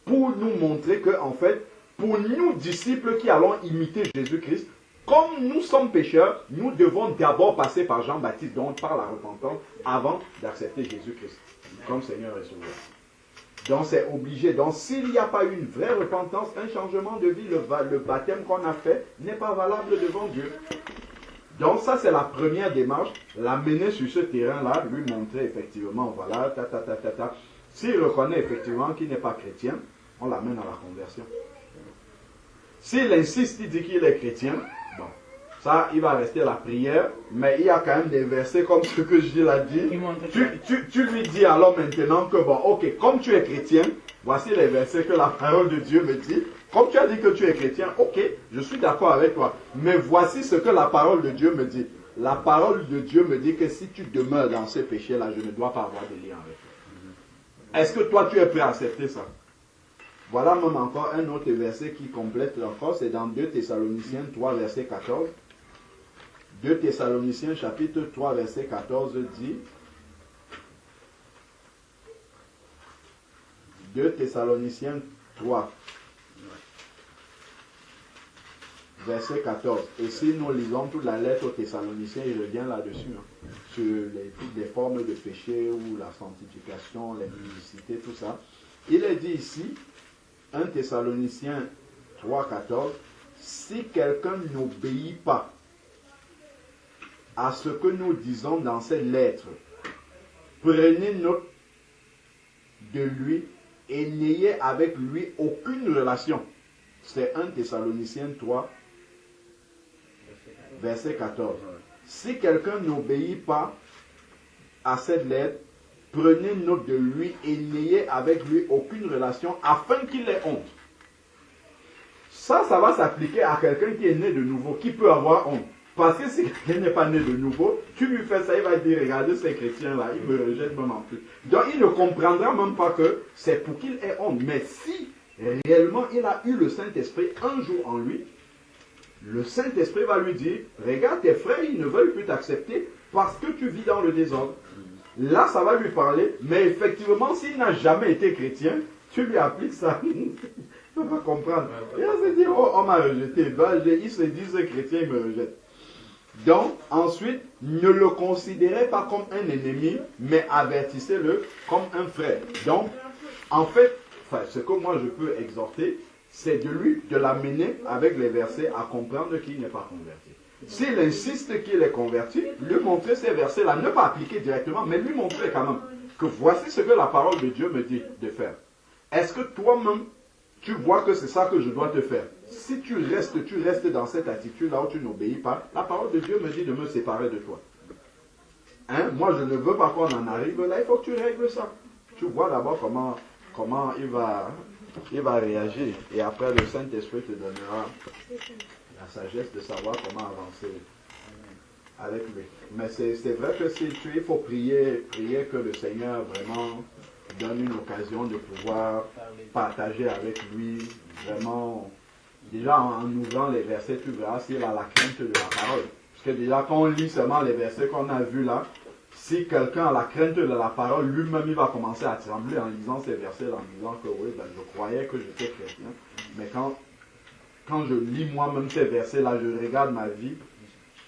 Pour nous montrer que, en fait, pour nous, disciples qui allons imiter Jésus-Christ, comme nous sommes pécheurs, nous devons d'abord passer par Jean-Baptiste, donc par la repentance, avant d'accepter Jésus-Christ comme Seigneur et Sauveur. Donc c'est obligé. Donc s'il n'y a pas une vraie repentance, un changement de vie, le baptême qu'on a fait n'est pas valable devant Dieu. Donc ça c'est la première démarche, l'amener sur ce terrain-là, lui montrer effectivement, voilà, S'il reconnaît effectivement qu'il n'est pas chrétien, on l'amène à la conversion. S'il insiste, il dit qu'il est chrétien, ça, il va rester la prière, mais il y a quand même des versets comme ce que Gilles a dit. Tu lui dis alors maintenant que, bon, ok, comme tu es chrétien, voici les versets que la parole de Dieu me dit. Comme tu as dit que tu es chrétien, ok, je suis d'accord avec toi. Mais voici ce que la parole de Dieu me dit. La parole de Dieu me dit que si tu demeures dans ces péchés-là, je ne dois pas avoir de lien avec toi. Est-ce que toi, tu es prêt à accepter ça? Voilà même encore un autre verset qui complète encore, c'est dans 2 Thessaloniciens 3, verset 14. 2 Thessaloniciens chapitre 3, verset 14 dit, 2 Thessaloniciens 3, verset 14. Et si nous lisons toute la lettre aux Thessaloniciens, il revient là-dessus, sur toutes les formes de péché ou la sanctification, l'impudicité, tout ça. Il est dit ici, 1 Thessaloniciens 3, 14, si quelqu'un n'obéit pas à ce que nous disons dans cette lettre, prenez note de lui et n'ayez avec lui aucune relation. C'est 1 Thessaloniciens 3, verset 14. Si quelqu'un n'obéit pas à cette lettre, prenez note de lui et n'ayez avec lui aucune relation afin qu'il ait honte. Ça va s'appliquer à quelqu'un qui est né de nouveau, qui peut avoir honte. Parce que si quelqu'un n'est pas né de nouveau, tu lui fais ça, il va dire, regardez ces chrétiens-là, ils me rejettent même en plus. Donc il ne comprendra même pas que c'est pour qu'il ait honte. Mais si réellement il a eu le Saint-Esprit un jour en lui, le Saint-Esprit va lui dire, regarde tes frères, ils ne veulent plus t'accepter parce que tu vis dans le désordre. Là, ça va lui parler, mais effectivement, s'il n'a jamais été chrétien, tu lui appliques ça. Il va comprendre. Il va se dire, oh, on m'a rejeté. Ben, ils se disent, chrétien, ils me rejettent. Donc, ensuite, ne le considérez pas comme un ennemi, mais avertissez-le comme un frère. Donc, en fait, ce que moi je peux exhorter, c'est de l'amener avec les versets à comprendre qu'il n'est pas converti. S'il insiste qu'il est converti, lui montrer ces versets-là, ne pas appliquer directement, mais lui montrer quand même que voici ce que la parole de Dieu me dit de faire. Est-ce que toi-même, tu vois que c'est ça que je dois te faire? Si tu restes dans cette attitude-là où tu n'obéis pas, la parole de Dieu me dit de me séparer de toi. Hein? Moi, je ne veux pas qu'on en arrive là, il faut que tu règles ça. Tu vois d'abord comment il va réagir. Et après, le Saint-Esprit te donnera la sagesse de savoir comment avancer avec lui. Mais c'est vrai que il faut prier que le Seigneur vraiment donne une occasion de pouvoir partager avec lui, vraiment, déjà en ouvrant les versets, tu verras s'il a la crainte de la parole. Parce que déjà, quand on lit seulement les versets qu'on a vus là, si quelqu'un a la crainte de la parole, lui-même, il va commencer à trembler en lisant ces versets, en disant que oui, ben, je croyais que j'étais chrétien, mais quand je lis moi-même ces versets-là, je regarde ma vie,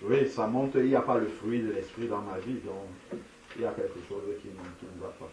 oui, ça montre qu'il n'y a pas le fruit de l'esprit dans ma vie, donc il y a quelque chose qui ne va pas.